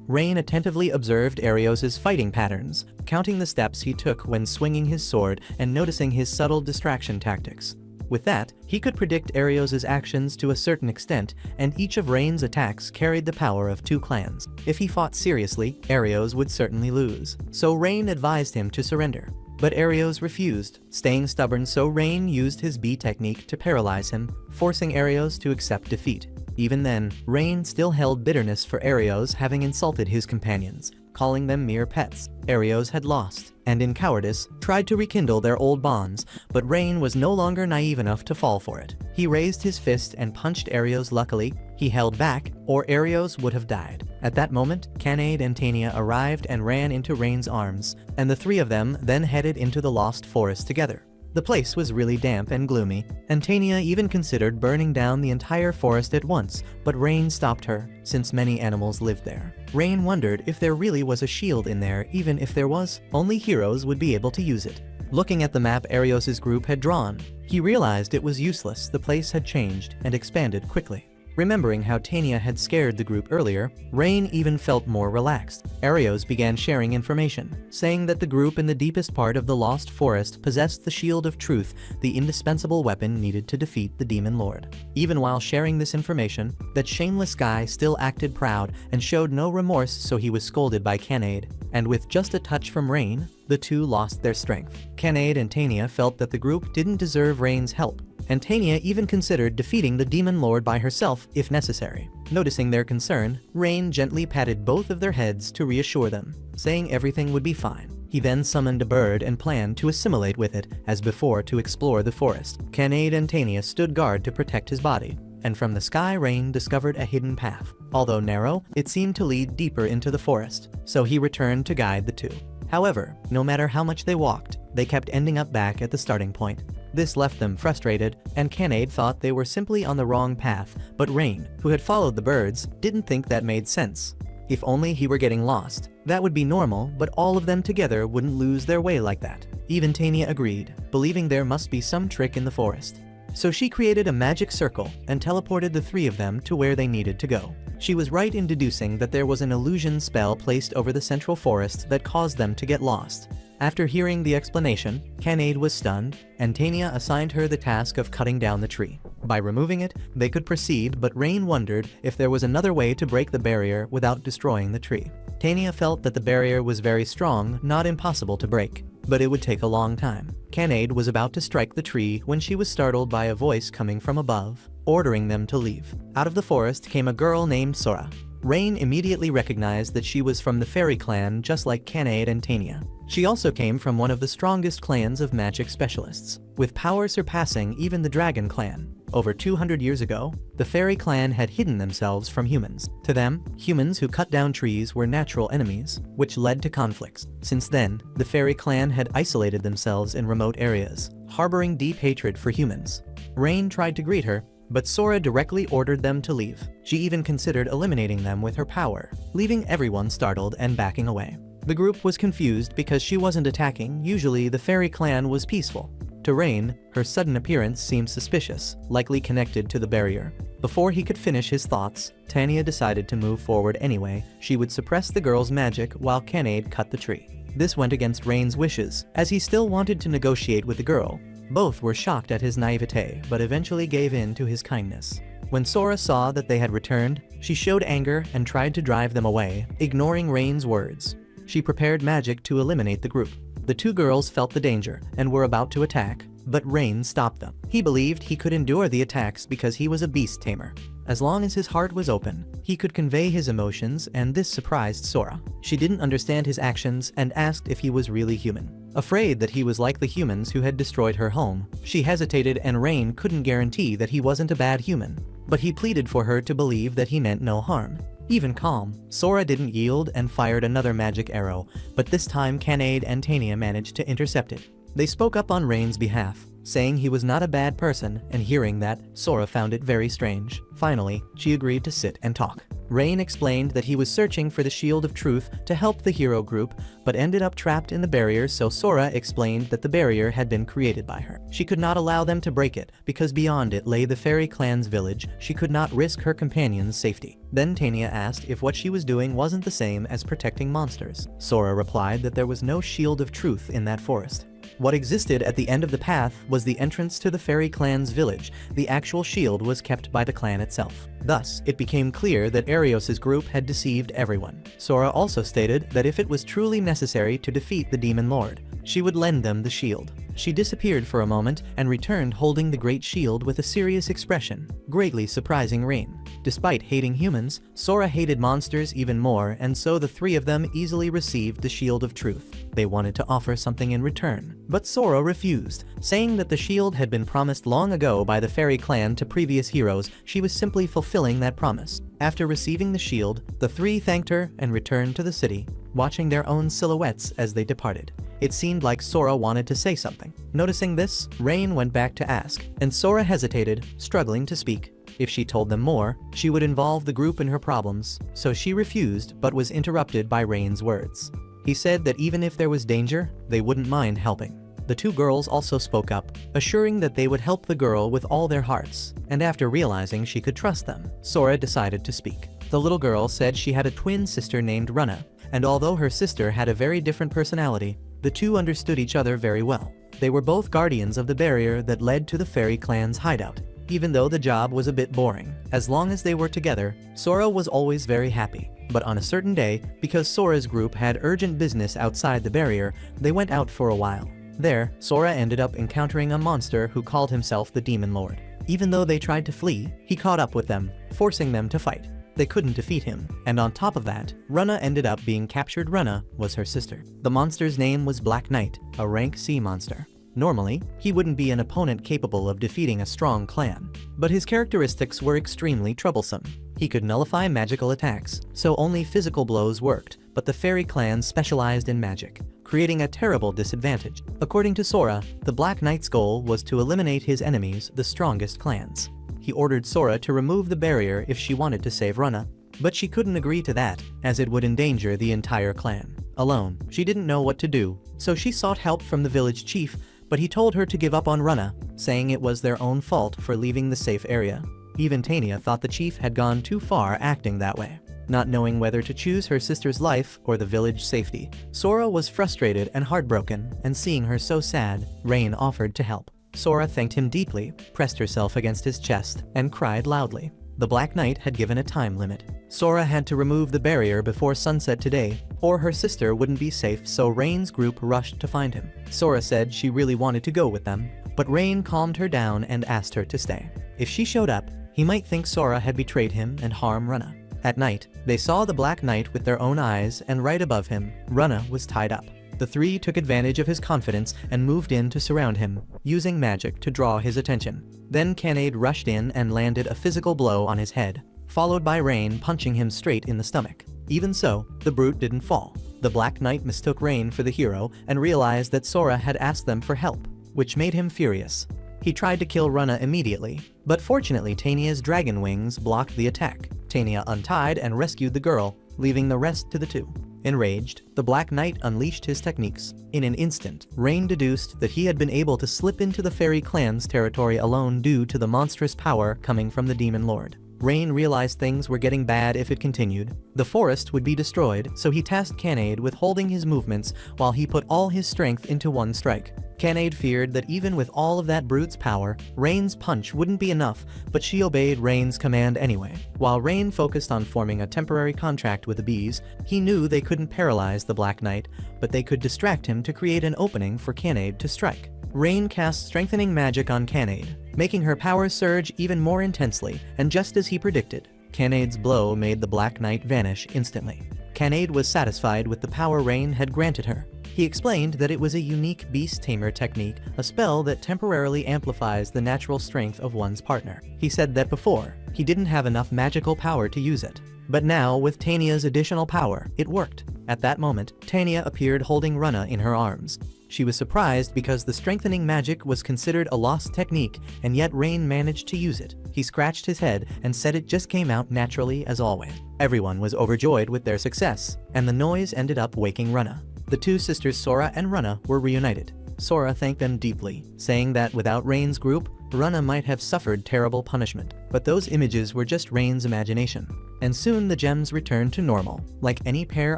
Rain attentively observed Arios' fighting patterns, counting the steps he took when swinging his sword and noticing his subtle distraction tactics. With that, he could predict Arios' actions to a certain extent, and each of Rain's attacks carried the power of 2 clans. If he fought seriously, Arios would certainly lose, so Rain advised him to surrender. But Arios refused, staying stubborn, so Rain used his B technique to paralyze him, forcing Arios to accept defeat. Even then, Rain still held bitterness for Arios having insulted his companions, calling them mere pets. Arios had lost, and in cowardice, tried to rekindle their old bonds, but Rain was no longer naive enough to fall for it. He raised his fist and punched Arios. Luckily, he held back, or Arios would have died. At that moment, Canade and Tania arrived and ran into Rain's arms, and the 3 of them then headed into the Lost Forest together. The place was really damp and gloomy, and Tania even considered burning down the entire forest at once, but Rain stopped her, since many animals lived there. Rain wondered if there really was a shield in there. Even if there was, only heroes would be able to use it. Looking at the map Arios' group had drawn, he realized it was useless. The place had changed and expanded quickly. Remembering how Tania had scared the group earlier, Rain even felt more relaxed. Arios began sharing information, saying that the group in the deepest part of the Lost Forest possessed the Shield of Truth, the indispensable weapon needed to defeat the Demon Lord. Even while sharing this information, that shameless guy still acted proud and showed no remorse, so he was scolded by Canade. And with just a touch from Rain, the 2 lost their strength. Canade and Tania felt that the group didn't deserve Rain's help, and Tania even considered defeating the Demon Lord by herself if necessary. Noticing their concern, Rain gently patted both of their heads to reassure them, saying everything would be fine. He then summoned a bird and planned to assimilate with it, as before, to explore the forest. Canade and Tania stood guard to protect his body, and from the sky Rain discovered a hidden path. Although narrow, it seemed to lead deeper into the forest, so he returned to guide the 2. However, no matter how much they walked, they kept ending up back at the starting point. This left them frustrated, and Canade thought they were simply on the wrong path, but Rain, who had followed the birds, didn't think that made sense. If only he were getting lost, that would be normal, but all of them together wouldn't lose their way like that. Even Tania agreed, believing there must be some trick in the forest. So she created a magic circle and teleported the 3 of them to where they needed to go. She was right in deducing that there was an illusion spell placed over the central forest that caused them to get lost. After hearing the explanation, Canade was stunned, and Tania assigned her the task of cutting down the tree. By removing it, they could proceed, but Rain wondered if there was another way to break the barrier without destroying the tree. Tania felt that the barrier was very strong, not impossible to break, but it would take a long time. Canade was about to strike the tree when she was startled by a voice coming from above, ordering them to leave. Out of the forest came a girl named Sora. Rain immediately recognized that she was from the fairy clan, just like Canade and Tania. She also came from one of the strongest clans of magic specialists, with power surpassing even the dragon clan. Over 200 years ago, the fairy clan had hidden themselves from humans. To them, humans who cut down trees were natural enemies, which led to conflicts. Since then, the fairy clan had isolated themselves in remote areas, harboring deep hatred for humans. Rain tried to greet her, but Sora directly ordered them to leave. She even considered eliminating them with her power, leaving everyone startled and backing away. The group was confused because she wasn't attacking. Usually the fairy clan was peaceful. To Rain, her sudden appearance seemed suspicious, likely connected to the barrier. Before he could finish his thoughts, Tania decided to move forward anyway. She would suppress the girl's magic while Canade cut the tree. This went against Rain's wishes, as he still wanted to negotiate with the girl. Both were shocked at his naivete, but eventually gave in to his kindness. When Sora saw that they had returned, she showed anger and tried to drive them away, ignoring Rain's words. She prepared magic to eliminate the group. The 2 girls felt the danger and were about to attack, but Rain stopped them. He believed he could endure the attacks because he was a beast tamer. As long as his heart was open, he could convey his emotions, and this surprised Sora. She didn't understand his actions and asked if he was really human. Afraid that he was like the humans who had destroyed her home, she hesitated, and Rain couldn't guarantee that he wasn't a bad human. but he pleaded for her to believe that he meant no harm. Even calm, Sora didn't yield and fired another magic arrow, but this time Canade and Tania managed to intercept it. They spoke up on Rain's behalf, saying he was not a bad person, and hearing that, Sora found it very strange. Finally, she agreed to sit and talk. Rain explained that he was searching for the Shield of Truth to help the hero group, but ended up trapped in the barrier, so Sora explained that the barrier had been created by her. She could not allow them to break it, because beyond it lay the fairy clan's village. She could not risk her companion's safety. Then Tania asked if what she was doing wasn't the same as protecting monsters. Sora replied that there was no Shield of Truth in that forest. What existed at the end of the path was the entrance to the fairy clan's village. The actual shield was kept by the clan itself. Thus, it became clear that Arios's group had deceived everyone. Sora also stated that if it was truly necessary to defeat the Demon Lord, she would lend them the shield. She disappeared for a moment and returned holding the great shield with a serious expression, greatly surprising Rain. Despite hating humans, Sora hated monsters even more, and so the three of them easily received the Shield of Truth. They wanted to offer something in return, but Sora refused, saying that the shield had been promised long ago by the fairy clan to previous heroes. She was simply fulfilling that promise. After receiving the shield, the three thanked her and returned to the city, watching their own silhouettes as they departed. It seemed like Sora wanted to say something. Noticing this, Rain went back to ask, and Sora hesitated, struggling to speak. If she told them more, she would involve the group in her problems, so she refused but was interrupted by Rain's words. He said that even if there was danger, they wouldn't mind helping. The two girls also spoke up, assuring that they would help the girl with all their hearts, and after realizing she could trust them, Sora decided to speak. The little girl said she had a twin sister named Nenah, and although her sister had a very different personality, the two understood each other very well. They were both guardians of the barrier that led to the fairy clan's hideout. Even though the job was a bit boring, as long as they were together, Sora was always very happy. But on a certain day, because Sora's group had urgent business outside the barrier, they went out for a while. There, Sora ended up encountering a monster who called himself the Demon Lord. Even though they tried to flee, he caught up with them, forcing them to fight. They couldn't defeat him, and on top of that, Nenah ended up being captured. Nenah was her sister. The monster's name was Black Knight, a rank C monster. Normally, he wouldn't be an opponent capable of defeating a strong clan, but his characteristics were extremely troublesome. He could nullify magical attacks, so only physical blows worked, but the fairy clan specialized in magic, creating a terrible disadvantage. According to Sora, the Black Knight's goal was to eliminate his enemies, the strongest clans. He ordered Sora to remove the barrier if she wanted to save Nenah, but she couldn't agree to that, as it would endanger the entire clan. Alone, she didn't know what to do, so she sought help from the village chief, but he told her to give up on Nenah, saying it was their own fault for leaving the safe area. Even Tania thought the chief had gone too far acting that way. Not knowing whether to choose her sister's life or the village safety, Sora was frustrated and heartbroken, and seeing her so sad, Rain offered to help. Sora thanked him deeply, pressed herself against his chest, and cried loudly. The Black Knight had given a time limit. Sora had to remove the barrier before sunset today, or her sister wouldn't be safe, so Rain's group rushed to find him. Sora said she really wanted to go with them, but Rain calmed her down and asked her to stay. If she showed up, he might think Sora had betrayed him and harm Nenah. At night, they saw the Black Knight with their own eyes, and right above him, Nenah was tied up. The three took advantage of his confidence and moved in to surround him, using magic to draw his attention. Then Canade rushed in and landed a physical blow on his head, followed by Rain punching him straight in the stomach. Even so, the brute didn't fall. The Black Knight mistook Rain for the hero and realized that Sora had asked them for help, which made him furious. He tried to kill Nenah immediately, but fortunately Tania's dragon wings blocked the attack. Tania untied and rescued the girl, leaving the rest to the two. Enraged, the Black Knight unleashed his techniques. In an instant, Rain deduced that he had been able to slip into the fairy clan's territory alone due to the monstrous power coming from the Demon Lord. Rain realized things were getting bad if it continued. The forest would be destroyed, so he tasked Canade with holding his movements while he put all his strength into one strike. Canade feared that even with all of that brute's power, Rain's punch wouldn't be enough, but she obeyed Rain's command anyway. While Rain focused on forming a temporary contract with the bees, he knew they couldn't paralyze the Black Knight, but they could distract him to create an opening for Canade to strike. Rain cast strengthening magic on Canade, making her power surge even more intensely, and just as he predicted, Canade's blow made the Black Knight vanish instantly. Canade was satisfied with the power Rain had granted her. He explained that it was a unique beast tamer technique, a spell that temporarily amplifies the natural strength of one's partner. He said that before, he didn't have enough magical power to use it. But now, with Tania's additional power, it worked. At that moment, Tania appeared holding Renah in her arms. She was surprised because the strengthening magic was considered a lost technique, and yet Rain managed to use it. He scratched his head and said it just came out naturally as always. Everyone was overjoyed with their success, and the noise ended up waking Renah. The two sisters Sora and Renah were reunited. Sora thanked them deeply, saying that without Rain's group, Renah might have suffered terrible punishment. But those images were just Rain's imagination. And soon the gems returned to normal, like any pair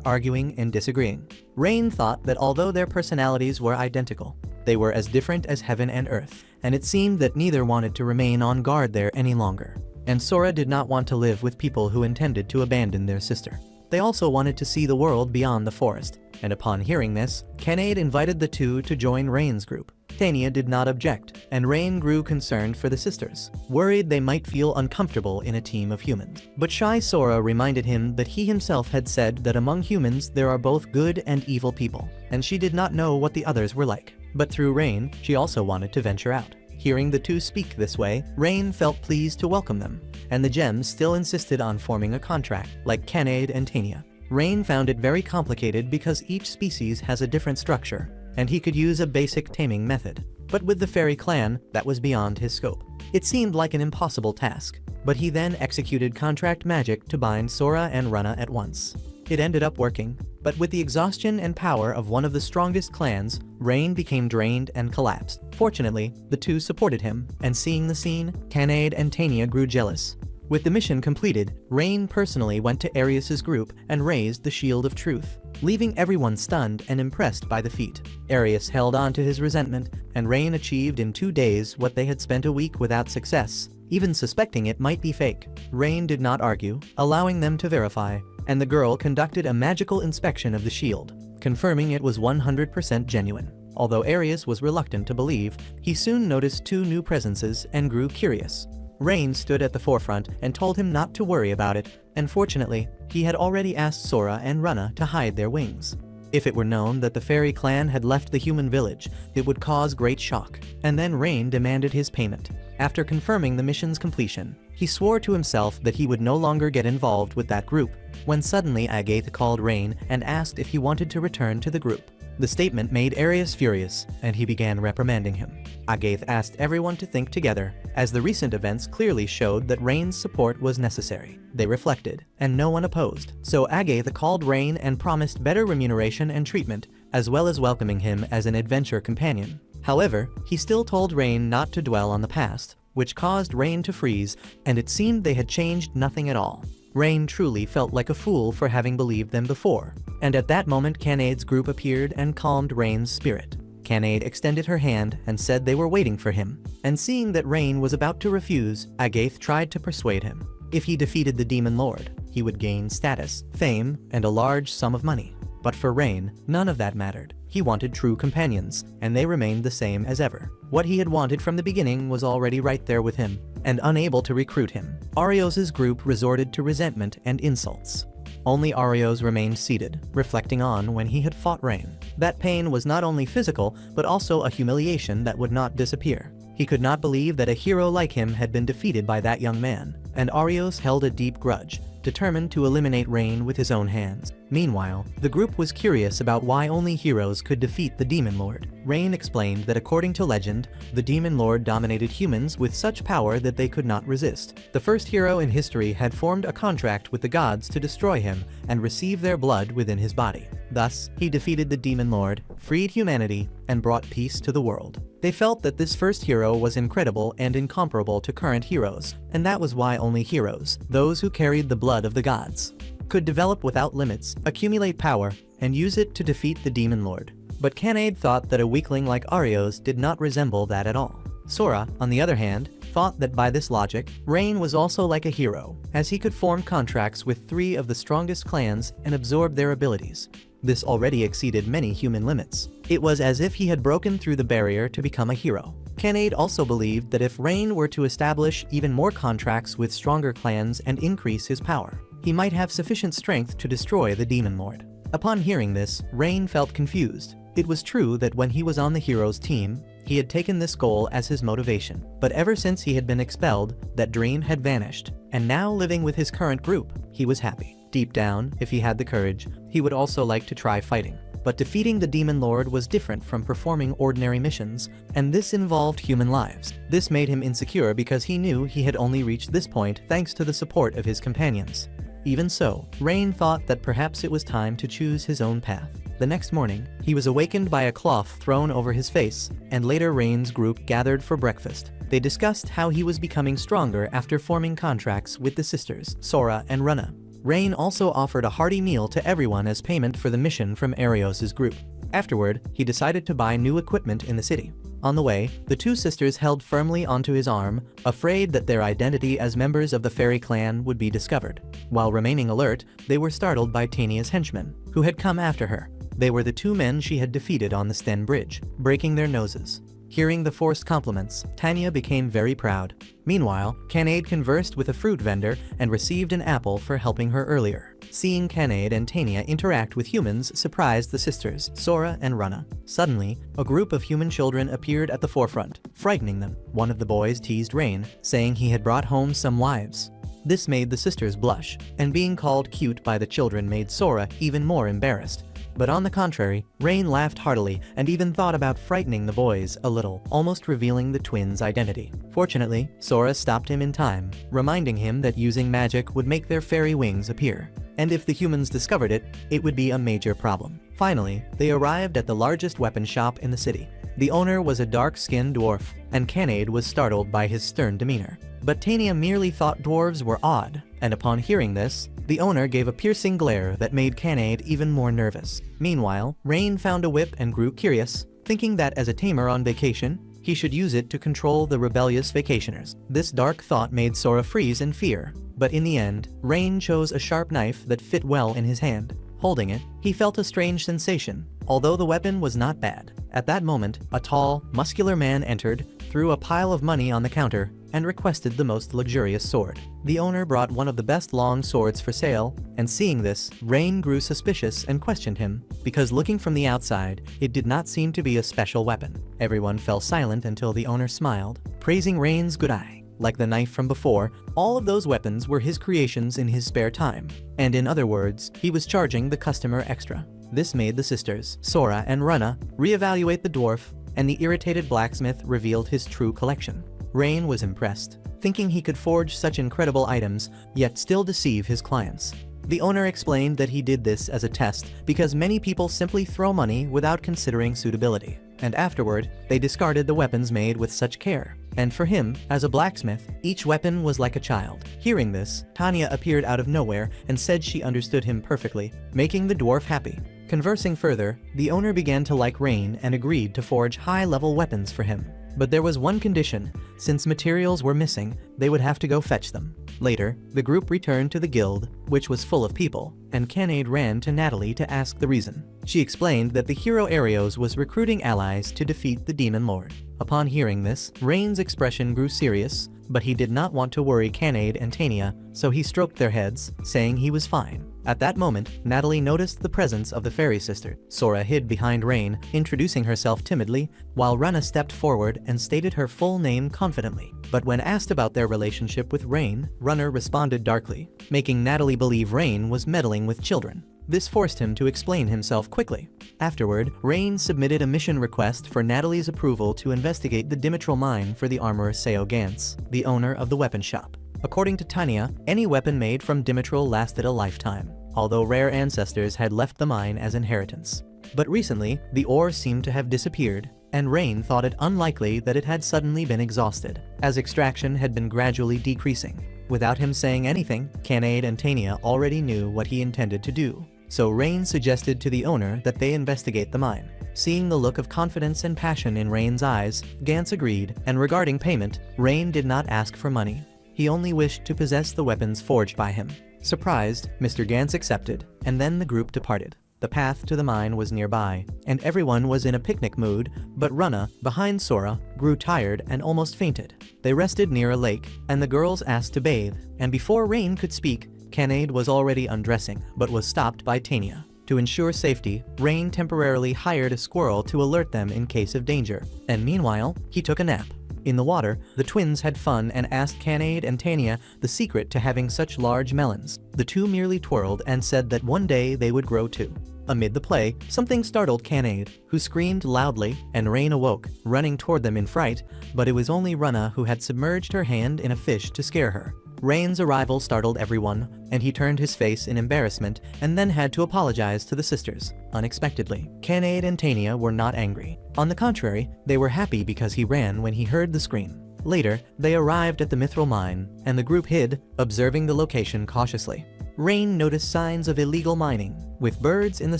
arguing and disagreeing. Rain thought that although their personalities were identical, they were as different as heaven and earth, and it seemed that neither wanted to remain on guard there any longer. And Sora did not want to live with people who intended to abandon their sister. They also wanted to see the world beyond the forest, and upon hearing this, Canade invited the two to join Rain's group. Tania did not object, and Rain grew concerned for the sisters, worried they might feel uncomfortable in a team of humans. But shy Sora reminded him that he himself had said that among humans there are both good and evil people, and she did not know what the others were like. But through Rain, she also wanted to venture out. Hearing the two speak this way, Rain felt pleased to welcome them, and the gems still insisted on forming a contract, like Canade and Tania. Rain found it very complicated because each species has a different structure, and he could use a basic taming method. But with the fairy clan, that was beyond his scope. It seemed like an impossible task, but he then executed contract magic to bind Sora and Renah at once. It ended up working, but with the exhaustion and power of one of the strongest clans, Rain became drained and collapsed. Fortunately, the two supported him, and seeing the scene, Canade and Tania grew jealous. With the mission completed, Rain personally went to Arius's group and raised the Shield of Truth, leaving everyone stunned and impressed by the feat. Arius held on to his resentment, and Rain achieved in 2 days what they had spent a week without success, even suspecting it might be fake. Rain did not argue, allowing them to verify, and the girl conducted a magical inspection of the shield, confirming it was 100% genuine. Although Arius was reluctant to believe, he soon noticed 2 new presences and grew curious. Rain stood at the forefront and told him not to worry about it, and fortunately, he had already asked Sora and Renah to hide their wings. If it were known that the fairy clan had left the human village, it would cause great shock, and then Rain demanded his payment. After confirming the mission's completion, he swore to himself that he would no longer get involved with that group, when suddenly Agath called Rain and asked if he wanted to return to the group. The statement made Arius furious, and he began reprimanding him. Agath asked everyone to think together, as the recent events clearly showed that Rain's support was necessary. They reflected, and no one opposed. So Agath called Rain and promised better remuneration and treatment, as well as welcoming him as an adventure companion. However, he still told Rain not to dwell on the past, which caused Rain to freeze, and it seemed they had changed nothing at all. Rain truly felt like a fool for having believed them before, and at that moment Canade's group appeared and calmed Rain's spirit. Canade extended her hand and said they were waiting for him, and seeing that Rain was about to refuse, Agath tried to persuade him. If he defeated the Demon Lord, he would gain status, fame, and a large sum of money. But for Rain, none of that mattered. He wanted true companions, and they remained the same as ever. What he had wanted from the beginning was already right there with him, and unable to recruit him. Arios's group resorted to resentment and insults. Only Arios remained seated, reflecting on when he had fought Rain. That pain was not only physical, but also a humiliation that would not disappear. He could not believe that a hero like him had been defeated by that young man, and Arios held a deep grudge, determined to eliminate Rain with his own hands. Meanwhile, the group was curious about why only heroes could defeat the Demon Lord. Rain explained that according to legend, the Demon Lord dominated humans with such power that they could not resist. The first hero in history had formed a contract with the gods to destroy him and receive their blood within his body. Thus, he defeated the Demon Lord, freed humanity, and brought peace to the world. They felt that this first hero was incredible and incomparable to current heroes, and that was why only heroes, those who carried the blood of the gods, could develop without limits, accumulate power, and use it to defeat the Demon Lord. But Canade thought that a weakling like Arios did not resemble that at all. Sora, on the other hand, thought that by this logic, Rain was also like a hero, as he could form contracts with 3 of the strongest clans and absorb their abilities. This already exceeded many human limits. It was as if he had broken through the barrier to become a hero. Canade also believed that if Rain were to establish even more contracts with stronger clans and increase his power, he might have sufficient strength to destroy the Demon Lord. Upon hearing this, Rain felt confused. It was true that when he was on the hero's team, he had taken this goal as his motivation, but ever since he had been expelled, that dream had vanished, and now living with his current group, he was happy. Deep down, if he had the courage, he would also like to try fighting. But defeating the Demon Lord was different from performing ordinary missions, and this involved human lives. This made him insecure because he knew he had only reached this point thanks to the support of his companions. Even so, Rain thought that perhaps it was time to choose his own path. The next morning, he was awakened by a cloth thrown over his face, and later Rain's group gathered for breakfast. They discussed how he was becoming stronger after forming contracts with the sisters, Sora and Nenah. Rain also offered a hearty meal to everyone as payment for the mission from Arios' group. Afterward, he decided to buy new equipment in the city. On the way, the two sisters held firmly onto his arm, afraid that their identity as members of the fairy clan would be discovered. While remaining alert, they were startled by Tania's henchmen, who had come after her. They were the two men she had defeated on the Sten Bridge, breaking their noses. Hearing the forced compliments, Tania became very proud. Meanwhile, Canade conversed with a fruit vendor and received an apple for helping her earlier. Seeing Canade and Tania interact with humans surprised the sisters, Sora and Nenah. Suddenly, a group of human children appeared at the forefront, frightening them. One of the boys teased Rain, saying he had brought home some wives. This made the sisters blush, and being called cute by the children made Sora even more embarrassed. But on the contrary, Rain laughed heartily and even thought about frightening the boys a little, almost revealing the twins' identity. Fortunately, Sora stopped him in time, reminding him that using magic would make their fairy wings appear. And if the humans discovered it, it would be a major problem. Finally, they arrived at the largest weapon shop in the city. The owner was a dark-skinned dwarf, and Canade was startled by his stern demeanor. But Tania merely thought dwarves were odd, and upon hearing this, the owner gave a piercing glare that made Canade even more nervous. Meanwhile, Rain found a whip and grew curious, thinking that as a tamer on vacation, he should use it to control the rebellious vacationers. This dark thought made Sora freeze in fear, but in the end, Rain chose a sharp knife that fit well in his hand. Holding it, he felt a strange sensation, although the weapon was not bad. At that moment, a tall, muscular man entered, threw a pile of money on the counter, and requested the most luxurious sword. The owner brought one of the best long swords for sale, and seeing this, Rain grew suspicious and questioned him, because looking from the outside, it did not seem to be a special weapon. Everyone fell silent until the owner smiled, praising Rain's good eye. Like the knife from before, all of those weapons were his creations in his spare time. And in other words, he was charging the customer extra. This made the sisters, Sora and Nenah, reevaluate the dwarf, and the irritated blacksmith revealed his true collection. Rain was impressed, thinking he could forge such incredible items, yet still deceive his clients. The owner explained that he did this as a test because many people simply throw money without considering suitability. And afterward, they discarded the weapons made with such care. And for him, as a blacksmith, each weapon was like a child. Hearing this, Tania appeared out of nowhere and said she understood him perfectly, making the dwarf happy. Conversing further, the owner began to like Rain and agreed to forge high-level weapons for him. But there was one condition: since materials were missing, they would have to go fetch them. Later, the group returned to the guild, which was full of people, and Canade ran to Natalie to ask the reason. She explained that the hero Arios was recruiting allies to defeat the Demon Lord. Upon hearing this, Rain's expression grew serious, but he did not want to worry Canade and Tania, so he stroked their heads, saying he was fine. At that moment, Natalie noticed the presence of the fairy sister. Sora hid behind Rain, introducing herself timidly, while Nenah stepped forward and stated her full name confidently. But when asked about their relationship with Rain, Nenah responded darkly, making Natalie believe Rain was meddling with children. This forced him to explain himself quickly. Afterward, Rain submitted a mission request for Natalie's approval to investigate the Dimitral mine for the armorer Seo Gantz, the owner of the weapon shop. According to Tania, any weapon made from Dimitral lasted a lifetime, although rare ancestors had left the mine as inheritance. But recently, the ore seemed to have disappeared, and Rain thought it unlikely that it had suddenly been exhausted, as extraction had been gradually decreasing. Without him saying anything, Canade and Tania already knew what he intended to do. So Rain suggested to the owner that they investigate the mine. Seeing the look of confidence and passion in Rain's eyes, Gantz agreed, and regarding payment, Rain did not ask for money. He only wished to possess the weapons forged by him. Surprised, Mr. Gantz accepted, and then the group departed. The path to the mine was nearby, and everyone was in a picnic mood, but Nenah, behind Sora, grew tired and almost fainted. They rested near a lake, and the girls asked to bathe, and before Rain could speak, Canade was already undressing, but was stopped by Tania. To ensure safety, Rain temporarily hired a squirrel to alert them in case of danger, and meanwhile, he took a nap. In the water, the twins had fun and asked Canade and Tania the secret to having such large melons. The two merely twirled and said that one day they would grow too. Amid the play, something startled Canade, who screamed loudly, and Rain awoke, running toward them in fright, but it was only Nenah who had submerged her hand in a fish to scare her. Rain's arrival startled everyone, and he turned his face in embarrassment and then had to apologize to the sisters, unexpectedly. Canade and Tania were not angry. On the contrary, they were happy because he ran when he heard the scream. Later, they arrived at the mithril mine, and the group hid, observing the location cautiously. Rain noticed signs of illegal mining, with birds in the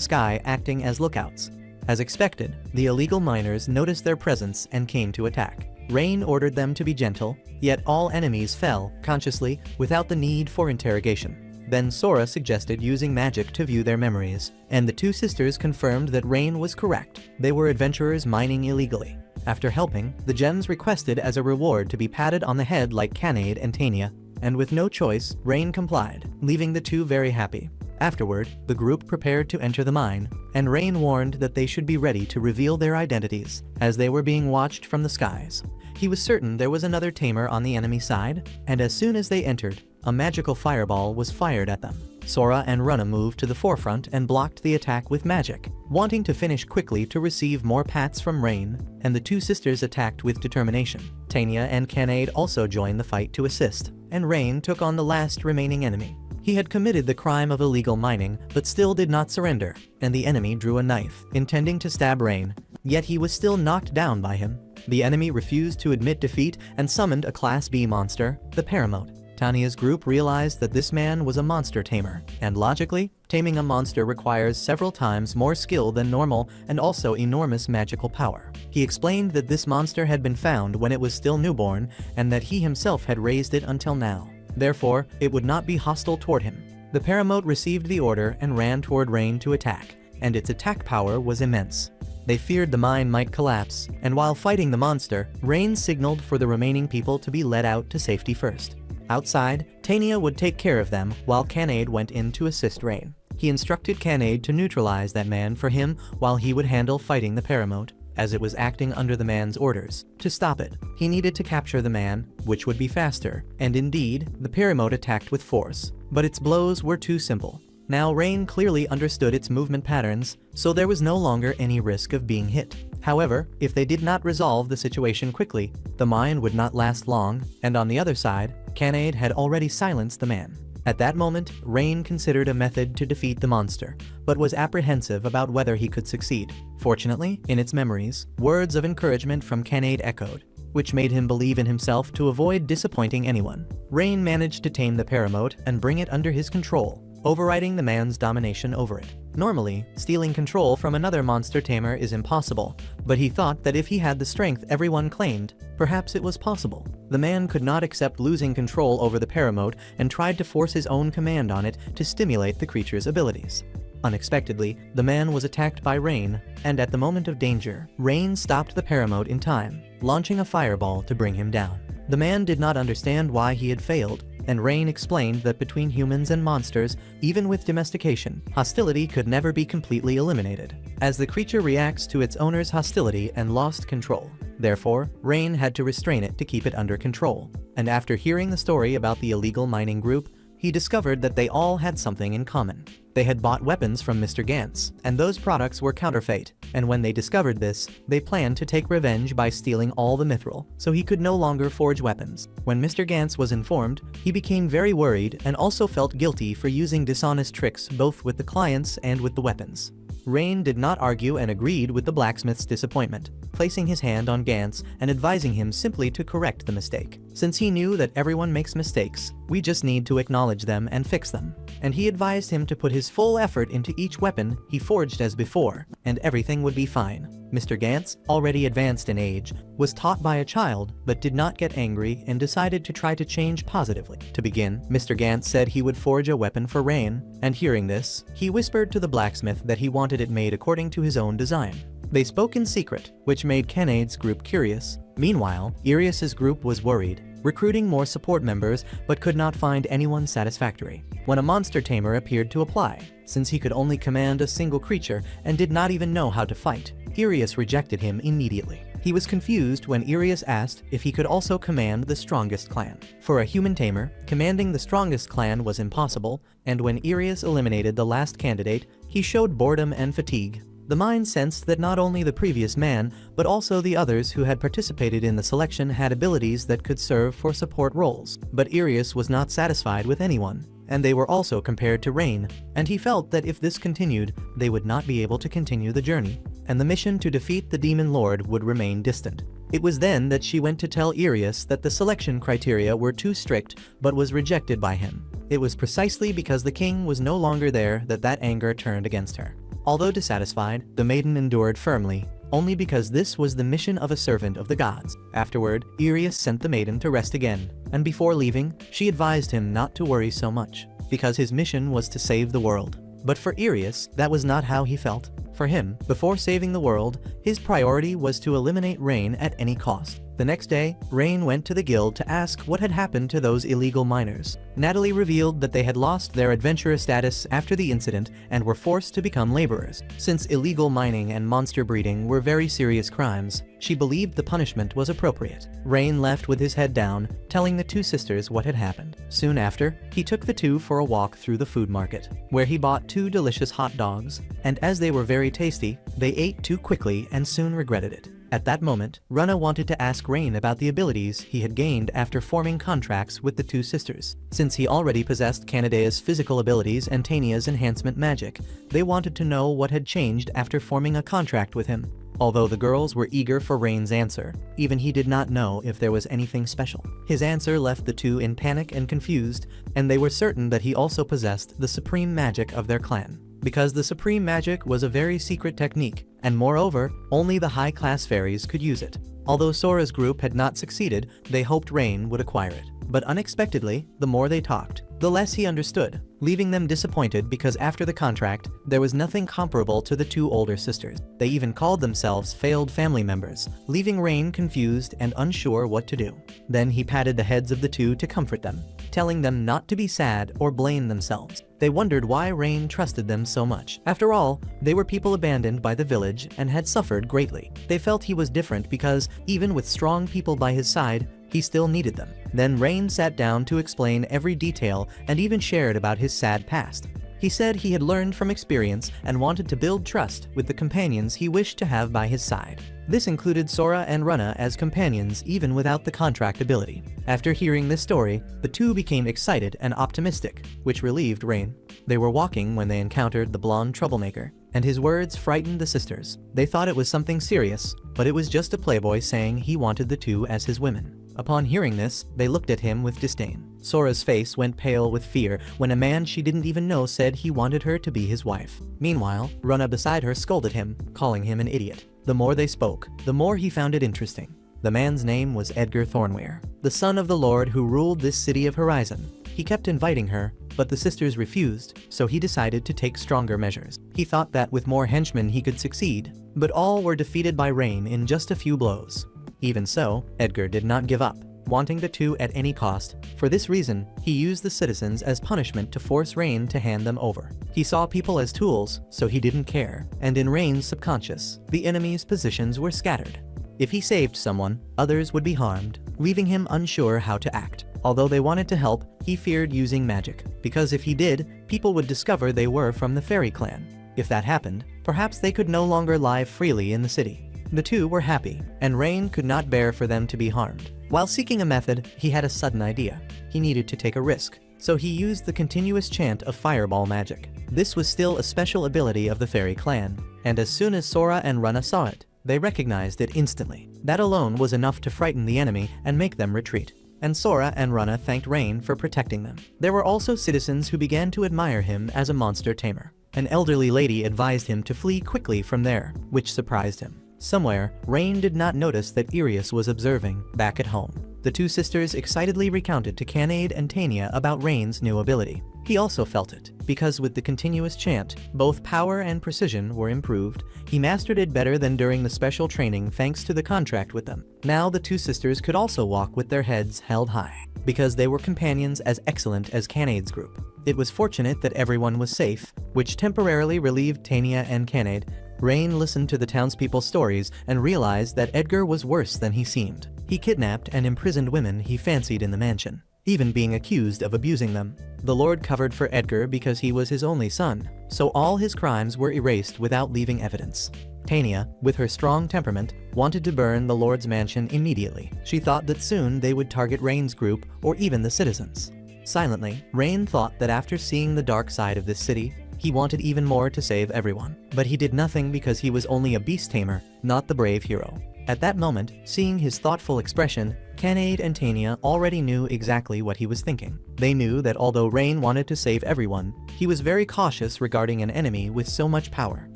sky acting as lookouts. As expected, the illegal miners noticed their presence and came to attack. Rain ordered them to be gentle, yet all enemies fell, consciously, without the need for interrogation. Then Sora suggested using magic to view their memories, and the two sisters confirmed that Rain was correct. They were adventurers mining illegally. After helping, the gems requested as a reward to be patted on the head like Canade and Tania, and with no choice, Rain complied, leaving the two very happy. Afterward, the group prepared to enter the mine, and Rain warned that they should be ready to reveal their identities, as they were being watched from the skies. He was certain there was another tamer on the enemy side, and as soon as they entered, a magical fireball was fired at them. Sora and Nenah moved to the forefront and blocked the attack with magic, wanting to finish quickly to receive more pats from Rain, and the two sisters attacked with determination. Tania and Canade also joined the fight to assist, and Rain took on the last remaining enemy. He had committed the crime of illegal mining, but still did not surrender, and the enemy drew a knife, intending to stab Rain, yet he was still knocked down by him. The enemy refused to admit defeat and summoned a Class B monster, the Paramote. Tania's group realized that this man was a monster tamer, and logically, taming a monster requires several times more skill than normal and also enormous magical power. He explained that this monster had been found when it was still newborn and that he himself had raised it until now. Therefore, it would not be hostile toward him. The Paramote received the order and ran toward Rain to attack, and its attack power was immense. They feared the mine might collapse, and while fighting the monster, Rain signaled for the remaining people to be led out to safety first. Outside, Tania would take care of them while Canade went in to assist Rain. He instructed Canade to neutralize that man for him while he would handle fighting the Paramote, as it was acting under the man's orders. To stop it, he needed to capture the man, which would be faster, and indeed, the Paramote attacked with force, but its blows were too simple. Now Rain clearly understood its movement patterns, so there was no longer any risk of being hit. However, if they did not resolve the situation quickly, the mine would not last long, and on the other side, Canade had already silenced the man. At that moment, Rain considered a method to defeat the monster, but was apprehensive about whether he could succeed. Fortunately, in its memories, words of encouragement from Canade echoed, which made him believe in himself to avoid disappointing anyone. Rain managed to tame the Paramote and bring it under his control, overriding the man's domination over it. Normally, stealing control from another monster tamer is impossible, but he thought that if he had the strength everyone claimed, perhaps it was possible. The man could not accept losing control over the Paramote and tried to force his own command on it to stimulate the creature's abilities. Unexpectedly, the man was attacked by Rain, and at the moment of danger, Rain stopped the Paramote in time, launching a fireball to bring him down. The man did not understand why he had failed, and Rain explained that between humans and monsters, even with domestication, hostility could never be completely eliminated, as the creature reacts to its owner's hostility and lost control. Therefore, Rain had to restrain it to keep it under control. And after hearing the story about the illegal mining group, he discovered that they all had something in common. They had bought weapons from Mr. Gantz, and those products were counterfeit, and when they discovered this, they planned to take revenge by stealing all the mithril, so he could no longer forge weapons. When Mr. Gantz was informed, he became very worried and also felt guilty for using dishonest tricks both with the clients and with the weapons. Rain did not argue and agreed with the blacksmith's disappointment, placing his hand on Gantz and advising him simply to correct the mistake. Since he knew that everyone makes mistakes, we just need to acknowledge them and fix them. And he advised him to put his full effort into each weapon he forged as before, and everything would be fine. Mr. Gantz, already advanced in age, was taught by a child but did not get angry and decided to try to change positively. To begin, Mr. Gantz said he would forge a weapon for Rain, and hearing this, he whispered to the blacksmith that he wanted it made according to his own design. They spoke in secret, which made Canade's group curious. Meanwhile, Irius's group was worried, recruiting more support members but could not find anyone satisfactory. When a monster tamer appeared to apply, since he could only command a single creature and did not even know how to fight, Irius rejected him immediately. He was confused when Irius asked if he could also command the strongest clan. For a human tamer, commanding the strongest clan was impossible, and when Irius eliminated the last candidate, he showed boredom and fatigue. The mind sensed that not only the previous man, but also the others who had participated in the selection had abilities that could serve for support roles. But Irius was not satisfied with anyone, and they were also compared to Rain, and he felt that if this continued, they would not be able to continue the journey, and the mission to defeat the Demon Lord would remain distant. It was then that she went to tell Irius that the selection criteria were too strict, but was rejected by him. It was precisely because the king was no longer there that anger turned against her. Although dissatisfied, the maiden endured firmly, only because this was the mission of a servant of the gods. Afterward, Irius sent the maiden to rest again, and before leaving, she advised him not to worry so much, because his mission was to save the world. But for Irius, that was not how he felt. For him, before saving the world, his priority was to eliminate Rain at any cost. The next day, Rain went to the guild to ask what had happened to those illegal miners. Natalie revealed that they had lost their adventurer status after the incident and were forced to become laborers. Since illegal mining and monster breeding were very serious crimes, she believed the punishment was appropriate. Rain left with his head down, telling the two sisters what had happened. Soon after, he took the two for a walk through the food market, where he bought 2 delicious hot dogs, and as they were very tasty, they ate too quickly and soon regretted it. At that moment, Renah wanted to ask Rain about the abilities he had gained after forming contracts with the two sisters. Since he already possessed Canade's physical abilities and Tania's enhancement magic, they wanted to know what had changed after forming a contract with him. Although the girls were eager for Rain's answer, even he did not know if there was anything special. His answer left the two in panic and confused, and they were certain that he also possessed the supreme magic of their clan. Because the supreme magic was a very secret technique, and moreover, only the high-class fairies could use it. Although Sora's group had not succeeded, they hoped Rain would acquire it. But unexpectedly, the more they talked, the less he understood, leaving them disappointed because after the contract, there was nothing comparable to the two older sisters. They even called themselves failed family members, leaving Rain confused and unsure what to do. Then he patted the heads of the two to comfort them, telling them not to be sad or blame themselves. They wondered why Rain trusted them so much. After all, they were people abandoned by the village and had suffered greatly. They felt he was different because, even with strong people by his side, he still needed them. Then Rain sat down to explain every detail and even shared about his sad past. He said he had learned from experience and wanted to build trust with the companions he wished to have by his side. This included Sora and Renah as companions even without the contract ability. After hearing this story, the two became excited and optimistic, which relieved Rain. They were walking when they encountered the blonde troublemaker, and his words frightened the sisters. They thought it was something serious, but it was just a playboy saying he wanted the two as his women. Upon hearing this, they looked at him with disdain. Sora's face went pale with fear when a man she didn't even know said he wanted her to be his wife. Meanwhile, Renah beside her scolded him, calling him an idiot. The more they spoke, the more he found it interesting. The man's name was Edgar Thornweir, the son of the lord who ruled this city of Horizon. He kept inviting her, but the sisters refused, so he decided to take stronger measures. He thought that with more henchmen he could succeed, but all were defeated by Rain in just a few blows. Even so, Edgar did not give up, wanting the two at any cost. For this reason, he used the citizens as punishment to force Rain to hand them over. He saw people as tools, so he didn't care, and in Rain's subconscious, the enemy's positions were scattered. If he saved someone, others would be harmed, leaving him unsure how to act. Although they wanted to help, he feared using magic, because if he did, people would discover they were from the fairy clan. If that happened, perhaps they could no longer live freely in the city. The two were happy, and Rain could not bear for them to be harmed. While seeking a method, he had a sudden idea. He needed to take a risk, so he used the continuous chant of fireball magic. This was still a special ability of the fairy clan, and as soon as Sora and Renah saw it, they recognized it instantly. That alone was enough to frighten the enemy and make them retreat. And Sora and Renah thanked Rain for protecting them. There were also citizens who began to admire him as a monster tamer. An elderly lady advised him to flee quickly from there, which surprised him. Somewhere, Rain did not notice that Irius was observing, back at home. The two sisters excitedly recounted to Canade and Tania about Rain's new ability. He also felt it, because with the continuous chant, both power and precision were improved. He mastered it better than during the special training thanks to the contract with them. Now the two sisters could also walk with their heads held high, because they were companions as excellent as Canade's group. It was fortunate that everyone was safe, which temporarily relieved Tania and Canade, Rain listened to the townspeople's stories and realized that Edgar was worse than he seemed. He kidnapped and imprisoned women he fancied in the mansion, even being accused of abusing them. The Lord covered for Edgar because he was his only son, so all his crimes were erased without leaving evidence. Tania, with her strong temperament, wanted to burn the Lord's mansion immediately. She thought that soon they would target Rain's group or even the citizens. Silently, Rain thought that after seeing the dark side of this city, he wanted even more to save everyone. But he did nothing because he was only a beast tamer, not the brave hero. At that moment, seeing his thoughtful expression, Canade and Tania already knew exactly what he was thinking. They knew that although Rain wanted to save everyone, he was very cautious regarding an enemy with so much power.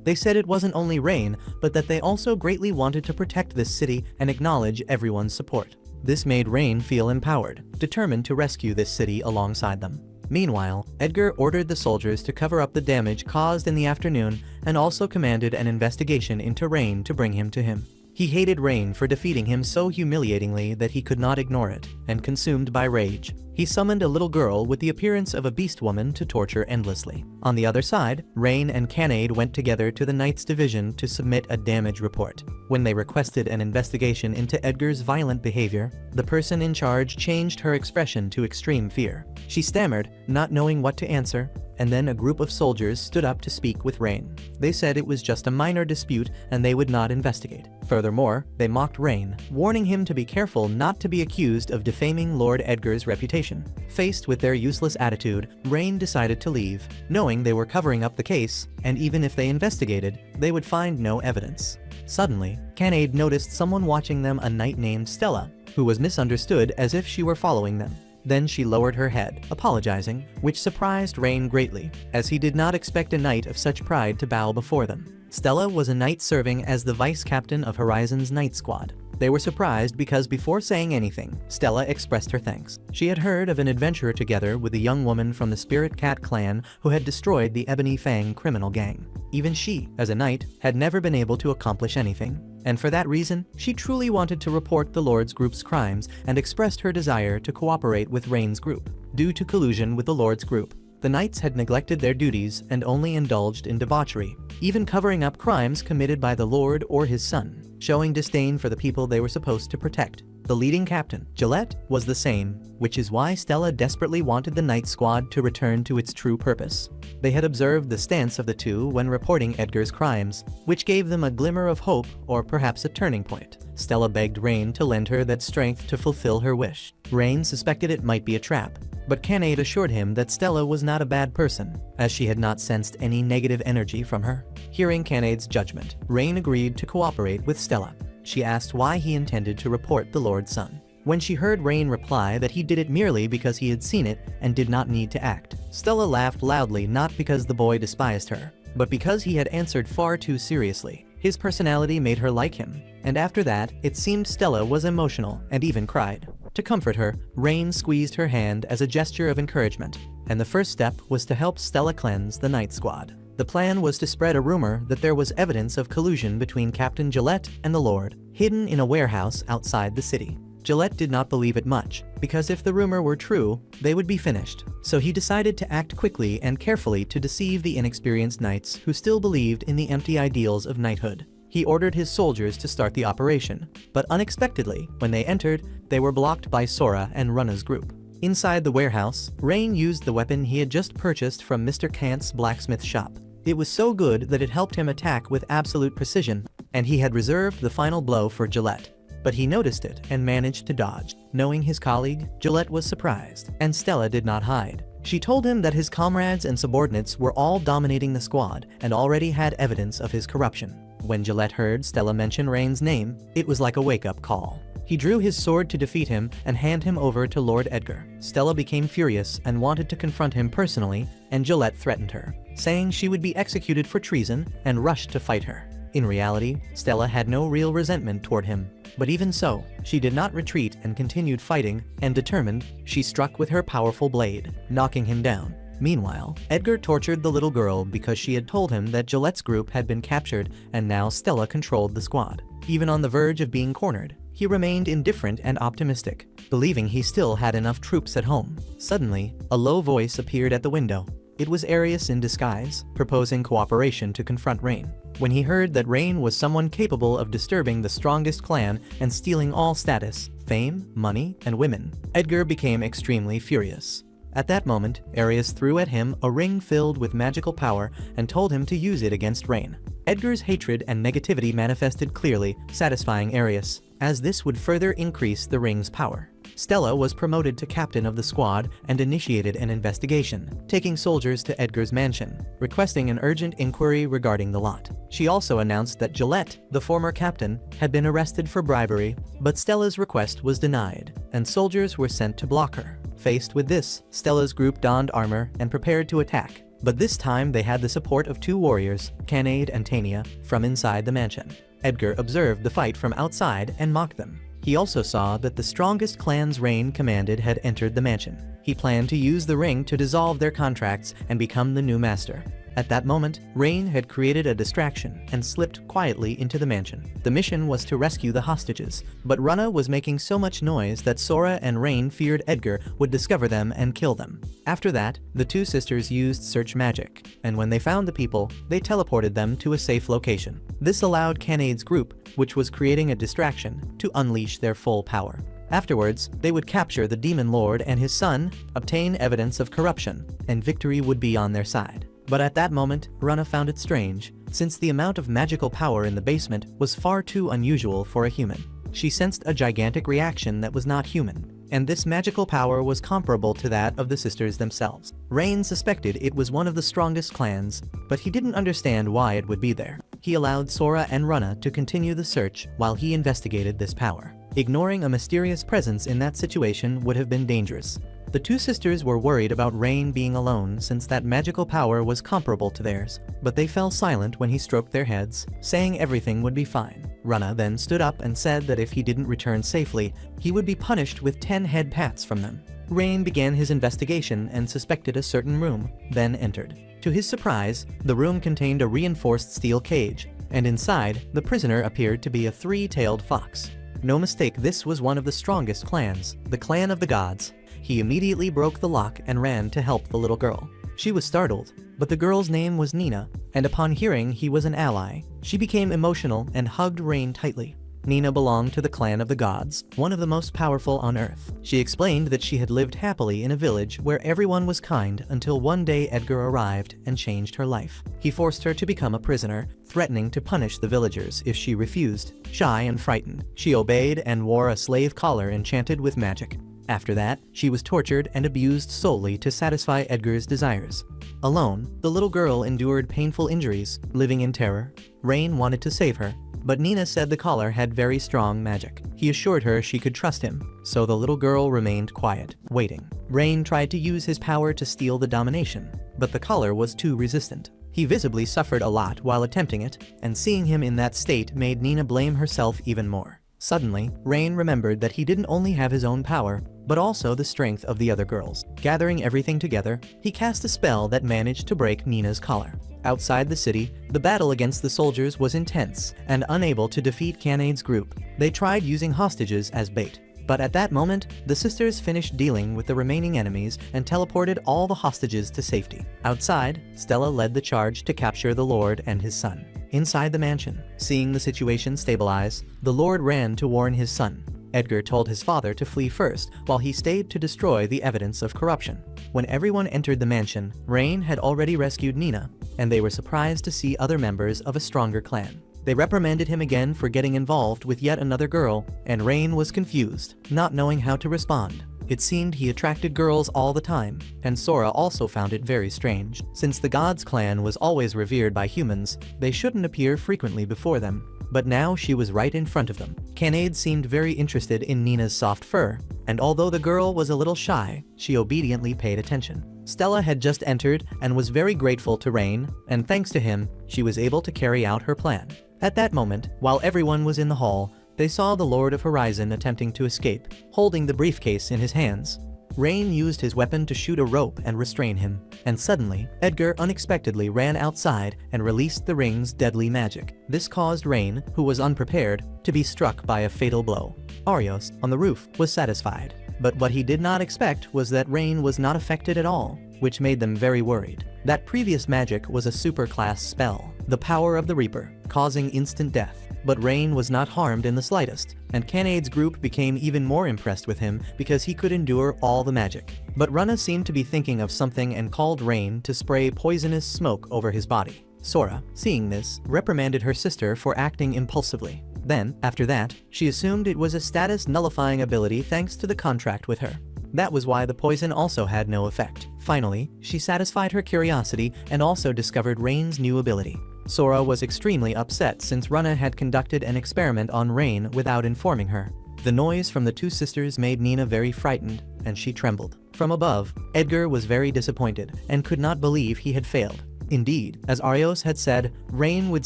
They said it wasn't only Rain, but that they also greatly wanted to protect this city and acknowledge everyone's support. This made Rain feel empowered, determined to rescue this city alongside them. Meanwhile, Edgar ordered the soldiers to cover up the damage caused in the afternoon and also commanded an investigation into Rain to bring him to him. He hated Rain for defeating him so humiliatingly that he could not ignore it, and consumed by rage, he summoned a little girl with the appearance of a beast woman to torture endlessly. On the other side, Rain and Canade went together to the Knights Division to submit a damage report. When they requested an investigation into Edgar's violent behavior, the person in charge changed her expression to extreme fear. She stammered, not knowing what to answer, and then a group of soldiers stood up to speak with Rain. They said it was just a minor dispute and they would not investigate. Furthermore, they mocked Rain, warning him to be careful not to be accused of defaming Lord Edgar's reputation. Faced with their useless attitude, Rain decided to leave, knowing they were covering up the case, and even if they investigated, they would find no evidence. Suddenly, Canade noticed someone watching them, a knight named Stella, who was misunderstood as if she were following them. Then she lowered her head, apologizing, which surprised Rain greatly, as he did not expect a knight of such pride to bow before them. Stella was a knight serving as the vice captain of Horizon's Knight Squad. They were surprised because before saying anything, Stella expressed her thanks. She had heard of an adventure together with a young woman from the Spirit Cat clan who had destroyed the Ebony Fang criminal gang. Even she, as a knight, had never been able to accomplish anything. And for that reason, she truly wanted to report the Lord's group's crimes and expressed her desire to cooperate with Rain's group. Due to collusion with the Lord's group, the knights had neglected their duties and only indulged in debauchery, even covering up crimes committed by the Lord or his son, showing disdain for the people they were supposed to protect. The leading captain, Gillette, was the same, which is why Stella desperately wanted the Knight Squad to return to its true purpose. They had observed the stance of the two when reporting Edgar's crimes, which gave them a glimmer of hope or perhaps a turning point. Stella begged Rain to lend her that strength to fulfill her wish. Rain suspected it might be a trap, but Canade assured him that Stella was not a bad person, as she had not sensed any negative energy from her. Hearing Canade's judgment, Rain agreed to cooperate with Stella. She asked why he intended to report the Lord's son. When she heard Rain reply that he did it merely because he had seen it and did not need to act, Stella laughed loudly, not because the boy despised her, but because he had answered far too seriously. His personality made her like him, and after that, it seemed Stella was emotional and even cried. To comfort her, Rain squeezed her hand as a gesture of encouragement, and the first step was to help Stella cleanse the Knight Squad. The plan was to spread a rumor that there was evidence of collusion between Captain Gillette and the Lord, hidden in a warehouse outside the city. Gillette did not believe it much, because if the rumor were true, they would be finished. So he decided to act quickly and carefully to deceive the inexperienced knights who still believed in the empty ideals of knighthood. He ordered his soldiers to start the operation, but unexpectedly, when they entered, they were blocked by Sora and Runna's group. Inside the warehouse, Rain used the weapon he had just purchased from Mr. Kant's blacksmith shop. It was so good that it helped him attack with absolute precision, and he had reserved the final blow for Gillette. But he noticed it and managed to dodge. Knowing his colleague, Gillette was surprised, and Stella did not hide. She told him that his comrades and subordinates were all dominating the squad and already had evidence of his corruption. When Gillette heard Stella mention Rain's name, it was like a wake-up call. He drew his sword to defeat him and hand him over to Lord Edgar. Stella became furious and wanted to confront him personally, and Gillette threatened her, saying she would be executed for treason, and rushed to fight her. In reality, Stella had no real resentment toward him, but even so, she did not retreat and continued fighting, and determined, she struck with her powerful blade, knocking him down. Meanwhile, Edgar tortured the little girl because she had told him that Gillette's group had been captured and now Stella controlled the squad. Even on the verge of being cornered, he remained indifferent and optimistic, believing he still had enough troops at home. Suddenly, a low voice appeared at the window. It was Arius in disguise, proposing cooperation to confront Rain. When he heard that Rain was someone capable of disturbing the strongest clan and stealing all status, fame, money, and women, Edgar became extremely furious. At that moment, Arius threw at him a ring filled with magical power and told him to use it against Rain. Edgar's hatred and negativity manifested clearly, satisfying Arius, as this would further increase the ring's power. Stella was promoted to captain of the squad and initiated an investigation, taking soldiers to Edgar's mansion, requesting an urgent inquiry regarding the lot. She also announced that Gillette, the former captain, had been arrested for bribery, but Stella's request was denied, and soldiers were sent to block her. Faced with this, Stella's group donned armor and prepared to attack, but this time they had the support of two warriors, Canade and Tania, from inside the mansion. Edgar observed the fight from outside and mocked them. He also saw that the strongest clans Rain commanded had entered the mansion. He planned to use the ring to dissolve their contracts and become the new master. At that moment, Rain had created a distraction and slipped quietly into the mansion. The mission was to rescue the hostages, but Renah was making so much noise that Sora and Rain feared Edgar would discover them and kill them. After that, the two sisters used search magic, and when they found the people, they teleported them to a safe location. This allowed Canade's group, which was creating a distraction, to unleash their full power. Afterwards, they would capture the Demon Lord and his son, obtain evidence of corruption, and victory would be on their side. But at that moment, Renah found it strange, since the amount of magical power in the basement was far too unusual for a human. She sensed a gigantic reaction that was not human, and this magical power was comparable to that of the sisters themselves. Rain suspected it was one of the strongest clans, but he didn't understand why it would be there. He allowed Sora and Renah to continue the search while he investigated this power. Ignoring a mysterious presence in that situation would have been dangerous. The two sisters were worried about Rain being alone since that magical power was comparable to theirs, but they fell silent when he stroked their heads, saying everything would be fine. Renah then stood up and said that if he didn't return safely, he would be punished with 10 head pats from them. Rain began his investigation and suspected a certain room, then entered. To his surprise, the room contained a reinforced steel cage, and inside, the prisoner appeared to be a three-tailed fox. No mistake, this was one of the strongest clans, the Clan of the Gods. He immediately broke the lock and ran to help the little girl. She was startled, but the girl's name was Nenah, and upon hearing he was an ally, she became emotional and hugged Rain tightly. Nenah belonged to the Clan of the Gods, one of the most powerful on Earth. She explained that she had lived happily in a village where everyone was kind until one day Edgar arrived and changed her life. He forced her to become a prisoner, threatening to punish the villagers if she refused. Shy and frightened, she obeyed and wore a slave collar enchanted with magic. After that, she was tortured and abused solely to satisfy Edgar's desires. Alone, the little girl endured painful injuries, living in terror. Rain wanted to save her, but Nenah said the collar had very strong magic. He assured her she could trust him, so the little girl remained quiet, waiting. Rain tried to use his power to steal the domination, but the collar was too resistant. He visibly suffered a lot while attempting it, and seeing him in that state made Nenah blame herself even more. Suddenly, Rain remembered that he didn't only have his own power, but also the strength of the other girls. Gathering everything together, he cast a spell that managed to break Nenah's collar. Outside the city, the battle against the soldiers was intense, and unable to defeat Canade's group, they tried using hostages as bait. But at that moment, the sisters finished dealing with the remaining enemies and teleported all the hostages to safety. Outside, Stella led the charge to capture the Lord and his son. Inside the mansion, seeing the situation stabilize, the Lord ran to warn his son. Edgar told his father to flee first, while he stayed to destroy the evidence of corruption. When everyone entered the mansion, Rain had already rescued Nenah, and they were surprised to see other members of a stronger clan. They reprimanded him again for getting involved with yet another girl, and Rain was confused, not knowing how to respond. It seemed he attracted girls all the time, and Sora also found it very strange. Since the Gods clan was always revered by humans, they shouldn't appear frequently before them. But now she was right in front of them. Canade seemed very interested in Nenah's soft fur, and although the girl was a little shy, she obediently paid attention. Stella had just entered and was very grateful to Rain, and thanks to him, she was able to carry out her plan. At that moment, while everyone was in the hall, they saw the Lord of Horizon attempting to escape, holding the briefcase in his hands. Rain used his weapon to shoot a rope and restrain him, and suddenly, Edgar unexpectedly ran outside and released the ring's deadly magic. This caused Rain, who was unprepared, to be struck by a fatal blow. Arios, on the roof, was satisfied, but what he did not expect was that Rain was not affected at all. which made them very worried. That previous magic was a super-class spell, the Power of the Reaper, causing instant death. But Rain was not harmed in the slightest, and Canade's group became even more impressed with him because he could endure all the magic. But Renah seemed to be thinking of something and called Rain to spray poisonous smoke over his body. Sora, seeing this, reprimanded her sister for acting impulsively. Then, after that, she assumed it was a status-nullifying ability thanks to the contract with her. That was why the poison also had no effect. Finally, she satisfied her curiosity and also discovered Rain's new ability. Sora was extremely upset since Renah had conducted an experiment on Rain without informing her. The noise from the two sisters made Nenah very frightened, and she trembled. From above, Edgar was very disappointed and could not believe he had failed. Indeed, as Arios had said, Rain would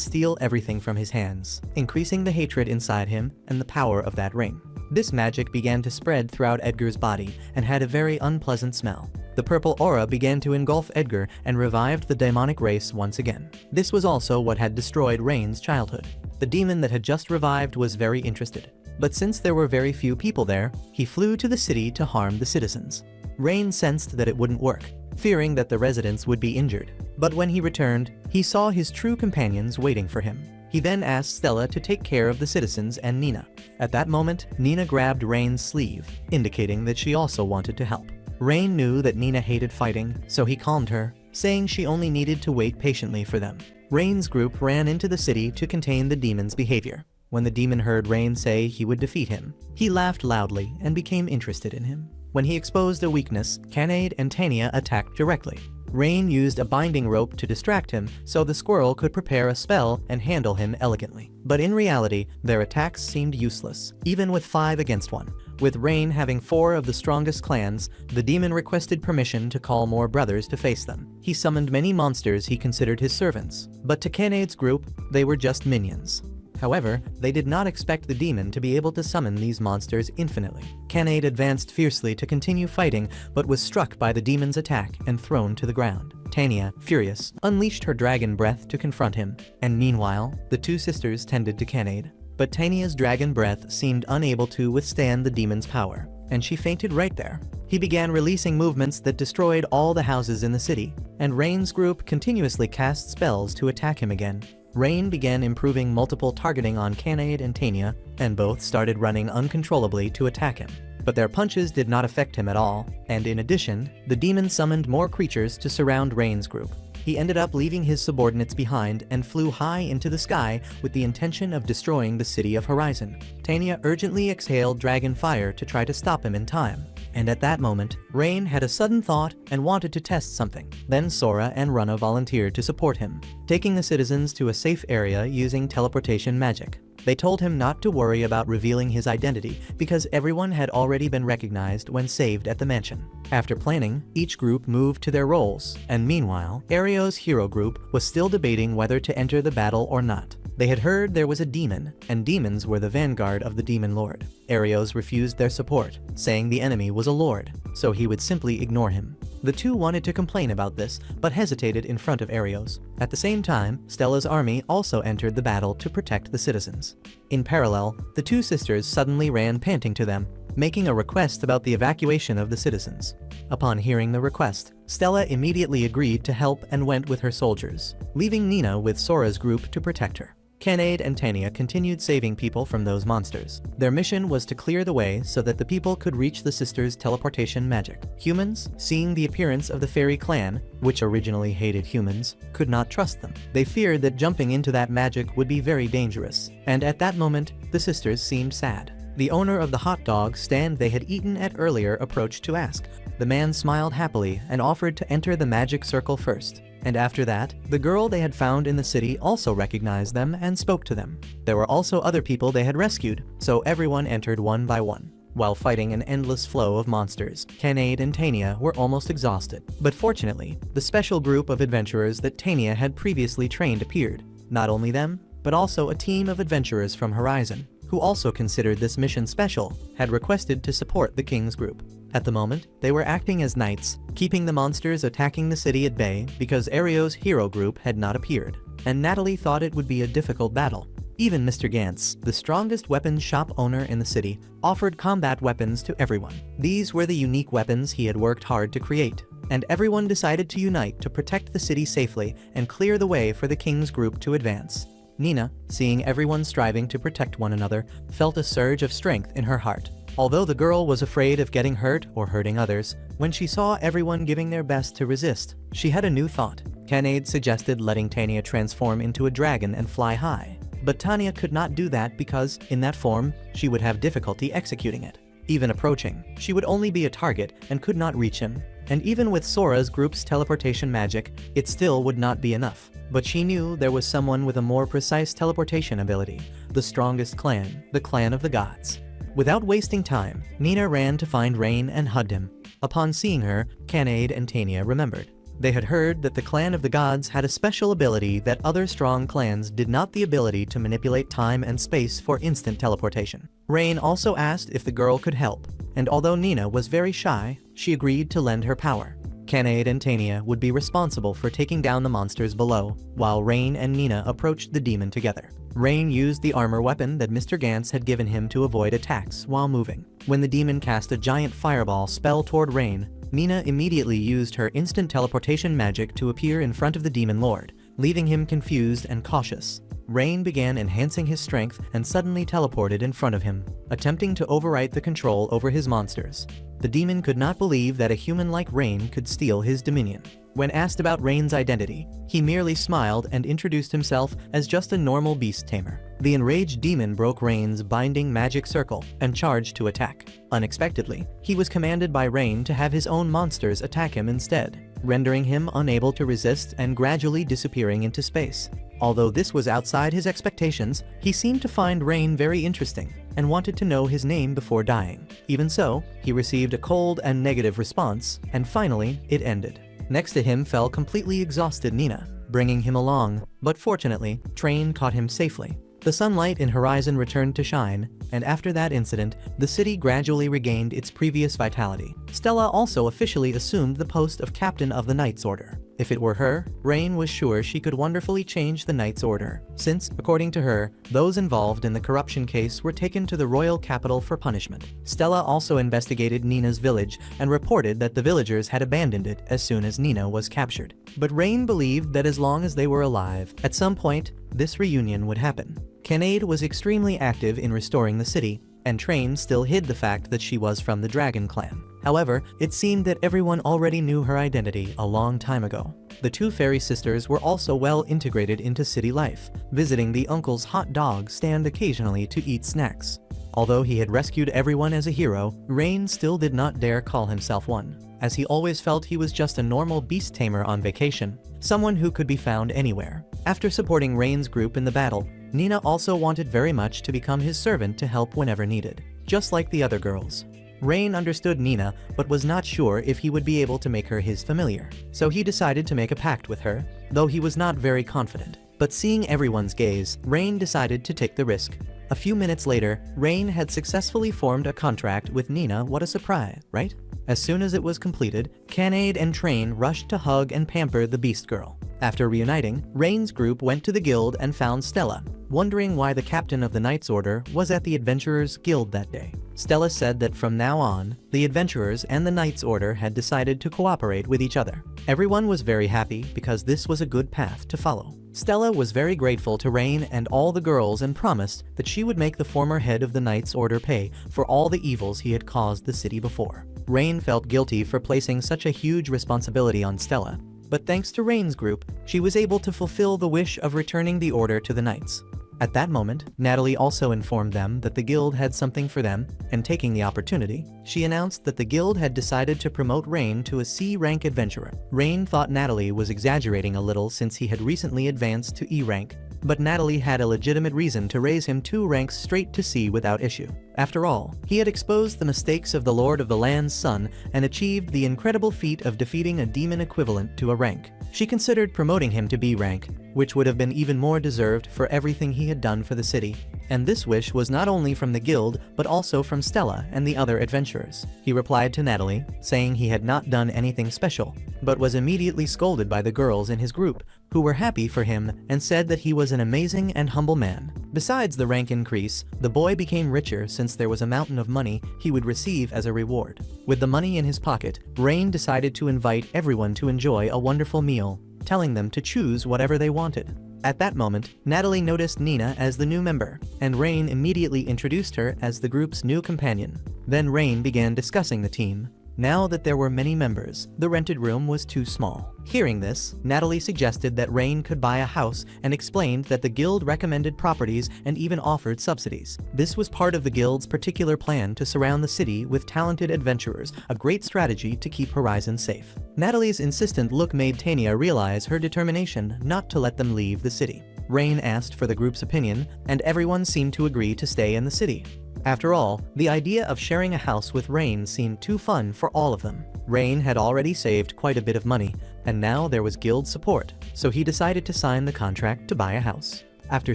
steal everything from his hands, increasing the hatred inside him and the power of that ring. This magic began to spread throughout Edgar's body and had a very unpleasant smell. The purple aura began to engulf Edgar and revived the demonic race once again. This was also what had destroyed Rain's childhood. The demon that had just revived was very interested. But since there were very few people there, he flew to the city to harm the citizens. Rain sensed that it wouldn't work, fearing that the residents would be injured. But when he returned, he saw his true companions waiting for him. He then asked Stella to take care of the citizens and Nenah. At that moment, Nenah grabbed Rain's sleeve, indicating that she also wanted to help. Rain knew that Nenah hated fighting, so he calmed her, saying she only needed to wait patiently for them. Rain's group ran into the city to contain the demon's behavior. When the demon heard Rain say he would defeat him, he laughed loudly and became interested in him. When he exposed a weakness, Canade and Tania attacked directly. Rain used a binding rope to distract him so the squirrel could prepare a spell and handle him elegantly. But in reality, their attacks seemed useless, even with 5 against 1. With Rain having 4 of the strongest clans, the demon requested permission to call more brothers to face them. He summoned many monsters he considered his servants, but to Canade's group, they were just minions. However, they did not expect the demon to be able to summon these monsters infinitely. Canade advanced fiercely to continue fighting, but was struck by the demon's attack and thrown to the ground. Tania, furious, unleashed her dragon breath to confront him, and meanwhile, the two sisters tended to Canade. But Tania's dragon breath seemed unable to withstand the demon's power, and she fainted right there. He began releasing movements that destroyed all the houses in the city, and Rain's group continuously cast spells to attack him again. Rain began improving multiple targeting on Canade and Tania, and both started running uncontrollably to attack him. But their punches did not affect him at all, and in addition, the demon summoned more creatures to surround Rain's group. He ended up leaving his subordinates behind and flew high into the sky with the intention of destroying the city of Horizon. Tania urgently exhaled dragon fire to try to stop him in time. And at that moment, Rain had a sudden thought and wanted to test something. Then Sora and Renah volunteered to support him, taking the citizens to a safe area using teleportation magic. They told him not to worry about revealing his identity because everyone had already been recognized when saved at the mansion. After planning, each group moved to their roles, and meanwhile, Arios' hero group was still debating whether to enter the battle or not. They had heard there was a demon, and demons were the vanguard of the demon lord. Arios refused their support, saying the enemy was a lord, so he would simply ignore him. The two wanted to complain about this, but hesitated in front of Arios. At the same time, Stella's army also entered the battle to protect the citizens. In parallel, the two sisters suddenly ran panting to them, making a request about the evacuation of the citizens. Upon hearing the request, Stella immediately agreed to help and went with her soldiers, leaving Nenah with Sora's group to protect her. Canade and Tania continued saving people from those monsters. Their mission was to clear the way so that the people could reach the sisters' teleportation magic. Humans, seeing the appearance of the fairy clan, which originally hated humans, could not trust them. They feared that jumping into that magic would be very dangerous, and at that moment, the sisters seemed sad. The owner of the hot dog stand they had eaten at earlier approached to ask. The man smiled happily and offered to enter the magic circle first. And after that, the girl they had found in the city also recognized them and spoke to them. There were also other people they had rescued, so everyone entered one by one. While fighting an endless flow of monsters, Canade and Tania were almost exhausted. But fortunately, the special group of adventurers that Tania had previously trained appeared. Not only them, but also a team of adventurers from Horizon, who also considered this mission special, had requested to support the king's group. At the moment, they were acting as knights, keeping the monsters attacking the city at bay because Arios' hero group had not appeared, and Natalie thought it would be a difficult battle. Even Mr. Gantz, the strongest weapons shop owner in the city, offered combat weapons to everyone. These were the unique weapons he had worked hard to create. and everyone decided to unite to protect the city safely and clear the way for the king's group to advance. Nenah, seeing everyone striving to protect one another, felt a surge of strength in her heart. Although the girl was afraid of getting hurt or hurting others, when she saw everyone giving their best to resist, she had a new thought. Canade suggested letting Tania transform into a dragon and fly high. But Tania could not do that because, in that form, she would have difficulty executing it. Even approaching, she would only be a target and could not reach him. And even with Sora's group's teleportation magic, it still would not be enough. But she knew there was someone with a more precise teleportation ability, the strongest clan, the Clan of the Gods. Without wasting time, Nenah ran to find Rain and hugged him. Upon seeing her, Canade and Tania remembered. They had heard that the Clan of the Gods had a special ability that other strong clans did not, the ability to manipulate time and space for instant teleportation. Rain also asked if the girl could help, and although Nenah was very shy, she agreed to lend her power. Canade and Tania would be responsible for taking down the monsters below, while Rain and Nenah approached the demon together. Rain used the armor weapon that Mr. Gantz had given him to avoid attacks while moving. When the demon cast a giant fireball spell toward Rain, Nenah immediately used her instant teleportation magic to appear in front of the demon lord, leaving him confused and cautious. Rain began enhancing his strength and suddenly teleported in front of him, attempting to overwrite the control over his monsters. The demon could not believe that a human like Rain could steal his dominion. When asked about Rain's identity, he merely smiled and introduced himself as just a normal beast tamer. The enraged demon broke Rain's binding magic circle and charged to attack. Unexpectedly, he was commanded by Rain to have his own monsters attack him instead, rendering him unable to resist and gradually disappearing into space. Although this was outside his expectations, he seemed to find Rain very interesting and wanted to know his name before dying. Even so, he received a cold and negative response, and finally, it ended. Next to him fell completely exhausted Nenah, bringing him along, but fortunately, Train caught him safely. The sunlight in Horizon returned to shine, and after that incident, the city gradually regained its previous vitality. Stella also officially assumed the post of Captain of the Knight's Order. If it were her, Rain was sure she could wonderfully change the Knight's Order, since, according to her, those involved in the corruption case were taken to the royal capital for punishment. Stella also investigated Nenah's village and reported that the villagers had abandoned it as soon as Nenah was captured. But Rain believed that as long as they were alive, at some point, this reunion would happen. Canade was extremely active in restoring the city, and Train still hid the fact that she was from the Dragon Clan. However, it seemed that everyone already knew her identity a long time ago. The two fairy sisters were also well integrated into city life, visiting the uncle's hot dog stand occasionally to eat snacks. Although he had rescued everyone as a hero, Rain still did not dare call himself one, as he always felt he was just a normal beast tamer on vacation, someone who could be found anywhere. After supporting Rain's group in the battle, Nenah also wanted very much to become his servant to help whenever needed, just like the other girls. Rain understood Nenah, but was not sure if he would be able to make her his familiar, so he decided to make a pact with her, though he was not very confident. But seeing everyone's gaze, Rain decided to take the risk. A few minutes later, Rain had successfully formed a contract with Nenah. What a surprise, right? As soon as it was completed, Canade and Train rushed to hug and pamper the Beast Girl. After reuniting, Rain's group went to the guild and found Stella, wondering why the captain of the Knight's Order was at the Adventurers Guild that day. Stella said that from now on, the Adventurers and the Knight's Order had decided to cooperate with each other. Everyone was very happy because this was a good path to follow. Stella was very grateful to Rain and all the girls and promised that she would make the former head of the Knight's Order pay for all the evils he had caused the city before. Rain felt guilty for placing such a huge responsibility on Stella, but thanks to Rain's group, she was able to fulfill the wish of returning the order to the Knights. At that moment, Natalie also informed them that the guild had something for them, and taking the opportunity, she announced that the guild had decided to promote Rain to a C-rank adventurer. Rain thought Natalie was exaggerating a little since he had recently advanced to E-rank, but Natalie had a legitimate reason to raise him 2 ranks straight to C without issue. After all, he had exposed the mistakes of the Lord of the Land's son and achieved the incredible feat of defeating a demon equivalent to a rank. She considered promoting him to B rank, which would have been even more deserved for everything he had done for the city. and this wish was not only from the guild but also from Stella and the other adventurers. He replied to Natalie, saying he had not done anything special, but was immediately scolded by the girls in his group, who were happy for him and said that he was an amazing and humble man. Besides the rank increase, the boy became richer since there was a mountain of money he would receive as a reward. With the money in his pocket, Rain decided to invite everyone to enjoy a wonderful meal, telling them to choose whatever they wanted. At that moment, Natalie noticed Nenah as the new member, and Rain immediately introduced her as the group's new companion. Then Rain began discussing the team. Now that there were many members, the rented room was too small. Hearing this, Natalie suggested that Rain could buy a house and explained that the guild recommended properties and even offered subsidies. This was part of the guild's particular plan to surround the city with talented adventurers, a great strategy to keep Horizon safe. Natalie's insistent look made Tania realize her determination not to let them leave the city. Rain asked for the group's opinion, and everyone seemed to agree to stay in the city. After all, the idea of sharing a house with Rain seemed too fun for all of them. Rain had already saved quite a bit of money, and now there was guild support, so he decided to sign the contract to buy a house. After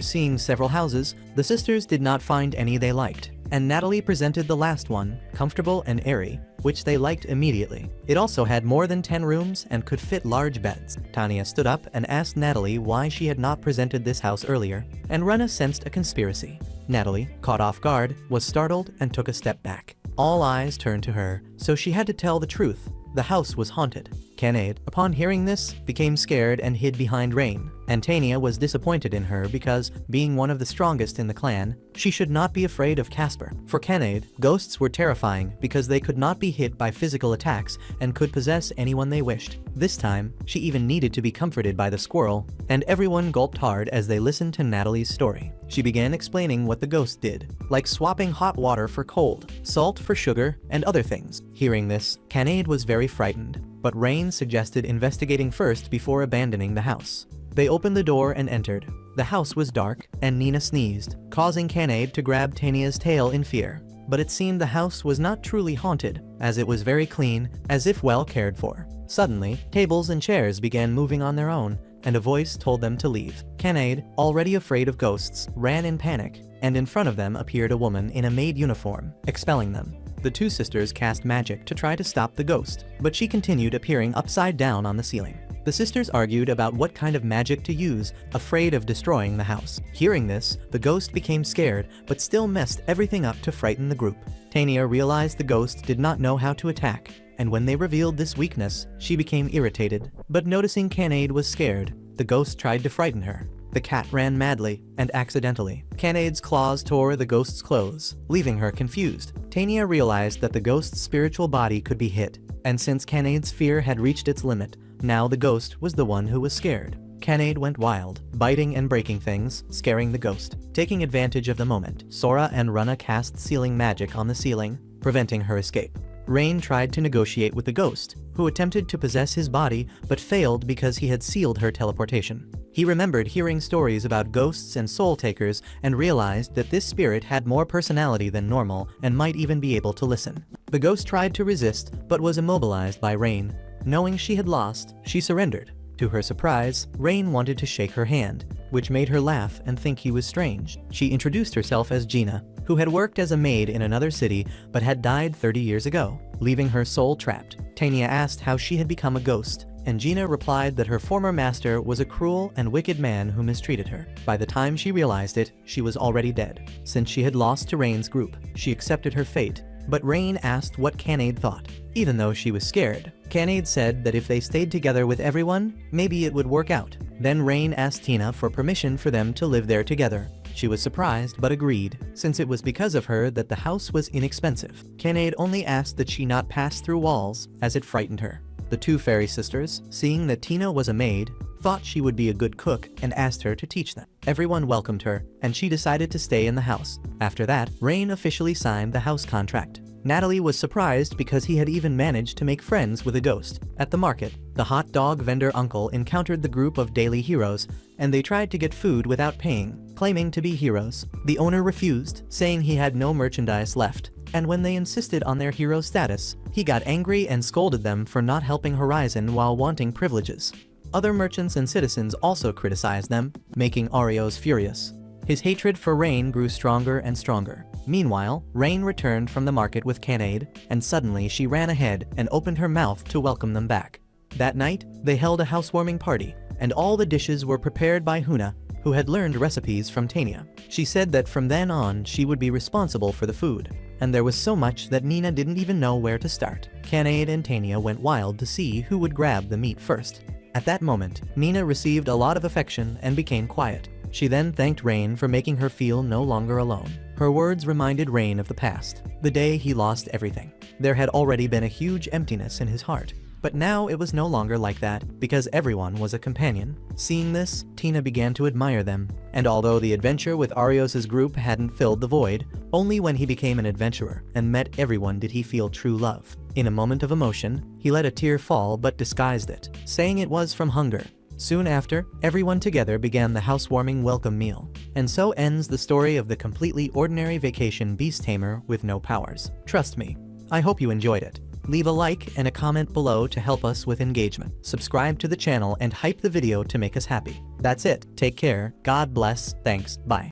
seeing several houses, the sisters did not find any they liked, and Natalie presented the last one, comfortable and airy, which they liked immediately. It also had more than 10 rooms and could fit large beds. Tania stood up and asked Natalie why she had not presented this house earlier, and Renna sensed a conspiracy. Natalie, caught off guard, was startled and took a step back. All eyes turned to her, so she had to tell the truth. The house was haunted. Canade, upon hearing this, became scared and hid behind Rain, and Tania was disappointed in her because, being one of the strongest in the clan, she should not be afraid of Casper. For Canade, ghosts were terrifying because they could not be hit by physical attacks and could possess anyone they wished. This time, she even needed to be comforted by the squirrel, and everyone gulped hard as they listened to Natalie's story. She began explaining what the ghost did, like swapping hot water for cold, salt for sugar, and other things. Hearing this, Canade was very frightened, but Rain suggested investigating first before abandoning the house. They opened the door and entered. The house was dark, and Nenah sneezed, causing Canade to grab Tania's tail in fear. But it seemed the house was not truly haunted, as it was very clean, as if well cared for. Suddenly, tables and chairs began moving on their own, and a voice told them to leave. Canade, already afraid of ghosts, ran in panic, and in front of them appeared a woman in a maid uniform, expelling them. The two sisters cast magic to try to stop the ghost, but she continued appearing upside down on the ceiling. The sisters argued about what kind of magic to use, afraid of destroying the house. Hearing this, the ghost became scared, but still messed everything up to frighten the group. Tania realized the ghost did not know how to attack, and when they revealed this weakness, she became irritated. But noticing Canade was scared, the ghost tried to frighten her. The cat ran madly, and accidentally. Canade's claws tore the ghost's clothes, leaving her confused. Tania realized that the ghost's spiritual body could be hit, and since Canade's fear had reached its limit, now the ghost was the one who was scared. Canade went wild, biting and breaking things, scaring the ghost. Taking advantage of the moment, Sora and Renna cast sealing magic on the ceiling, preventing her escape. Rain tried to negotiate with the ghost, who attempted to possess his body but failed because he had sealed her teleportation. He remembered hearing stories about ghosts and soul takers and realized that this spirit had more personality than normal and might even be able to listen. The ghost tried to resist but was immobilized by Rain. Knowing she had lost, she surrendered. To her surprise, Rain wanted to shake her hand, which made her laugh and think he was strange. She introduced herself as Gina, who had worked as a maid in another city but had died 30 years ago, leaving her soul trapped. Tania asked how she had become a ghost, and Gina replied that her former master was a cruel and wicked man who mistreated her. By the time she realized it, she was already dead. Since she had lost to Rain's group, she accepted her fate, but Rain asked what Canade thought. Even though she was scared, Canade said that if they stayed together with everyone, maybe it would work out. Then Rain asked Tina for permission for them to live there together. She was surprised but agreed, since it was because of her that the house was inexpensive. Canade only asked that she not pass through walls, as it frightened her. The two fairy sisters, seeing that Tina was a maid, thought she would be a good cook and asked her to teach them. Everyone welcomed her, and she decided to stay in the house. After that, Rain officially signed the house contract. Natalie was surprised because he had even managed to make friends with a ghost. At the market, the hot dog vendor uncle encountered the group of daily heroes, and they tried to get food without paying, claiming to be heroes. The owner refused, saying he had no merchandise left, and when they insisted on their hero status, he got angry and scolded them for not helping Horizon while wanting privileges. Other merchants and citizens also criticized them, making Oreos furious. His hatred for Rain grew stronger and stronger. Meanwhile, Rain returned from the market with Canade, and suddenly she ran ahead and opened her mouth to welcome them back. That night, they held a housewarming party, and all the dishes were prepared by Huna, who had learned recipes from Tania. She said that from then on she would be responsible for the food, and there was so much that Nenah didn't even know where to start. Canade and Tania went wild to see who would grab the meat first. At that moment, Nenah received a lot of affection and became quiet. She then thanked Rain for making her feel no longer alone. Her words reminded Rain of the past, the day he lost everything. There had already been a huge emptiness in his heart. But now it was no longer like that, because everyone was a companion. Seeing this, Tina began to admire them, and although the adventure with Arios's group hadn't filled the void, only when he became an adventurer and met everyone did he feel true love. In a moment of emotion, he let a tear fall but disguised it, saying it was from hunger. Soon after, everyone together began the housewarming welcome meal. And so ends the story of the completely ordinary vacation beast tamer with no powers. Trust me, I hope you enjoyed it. Leave a like and a comment below to help us with engagement. Subscribe to the channel and hype the video to make us happy. That's it. Take care. God bless. Thanks. Bye.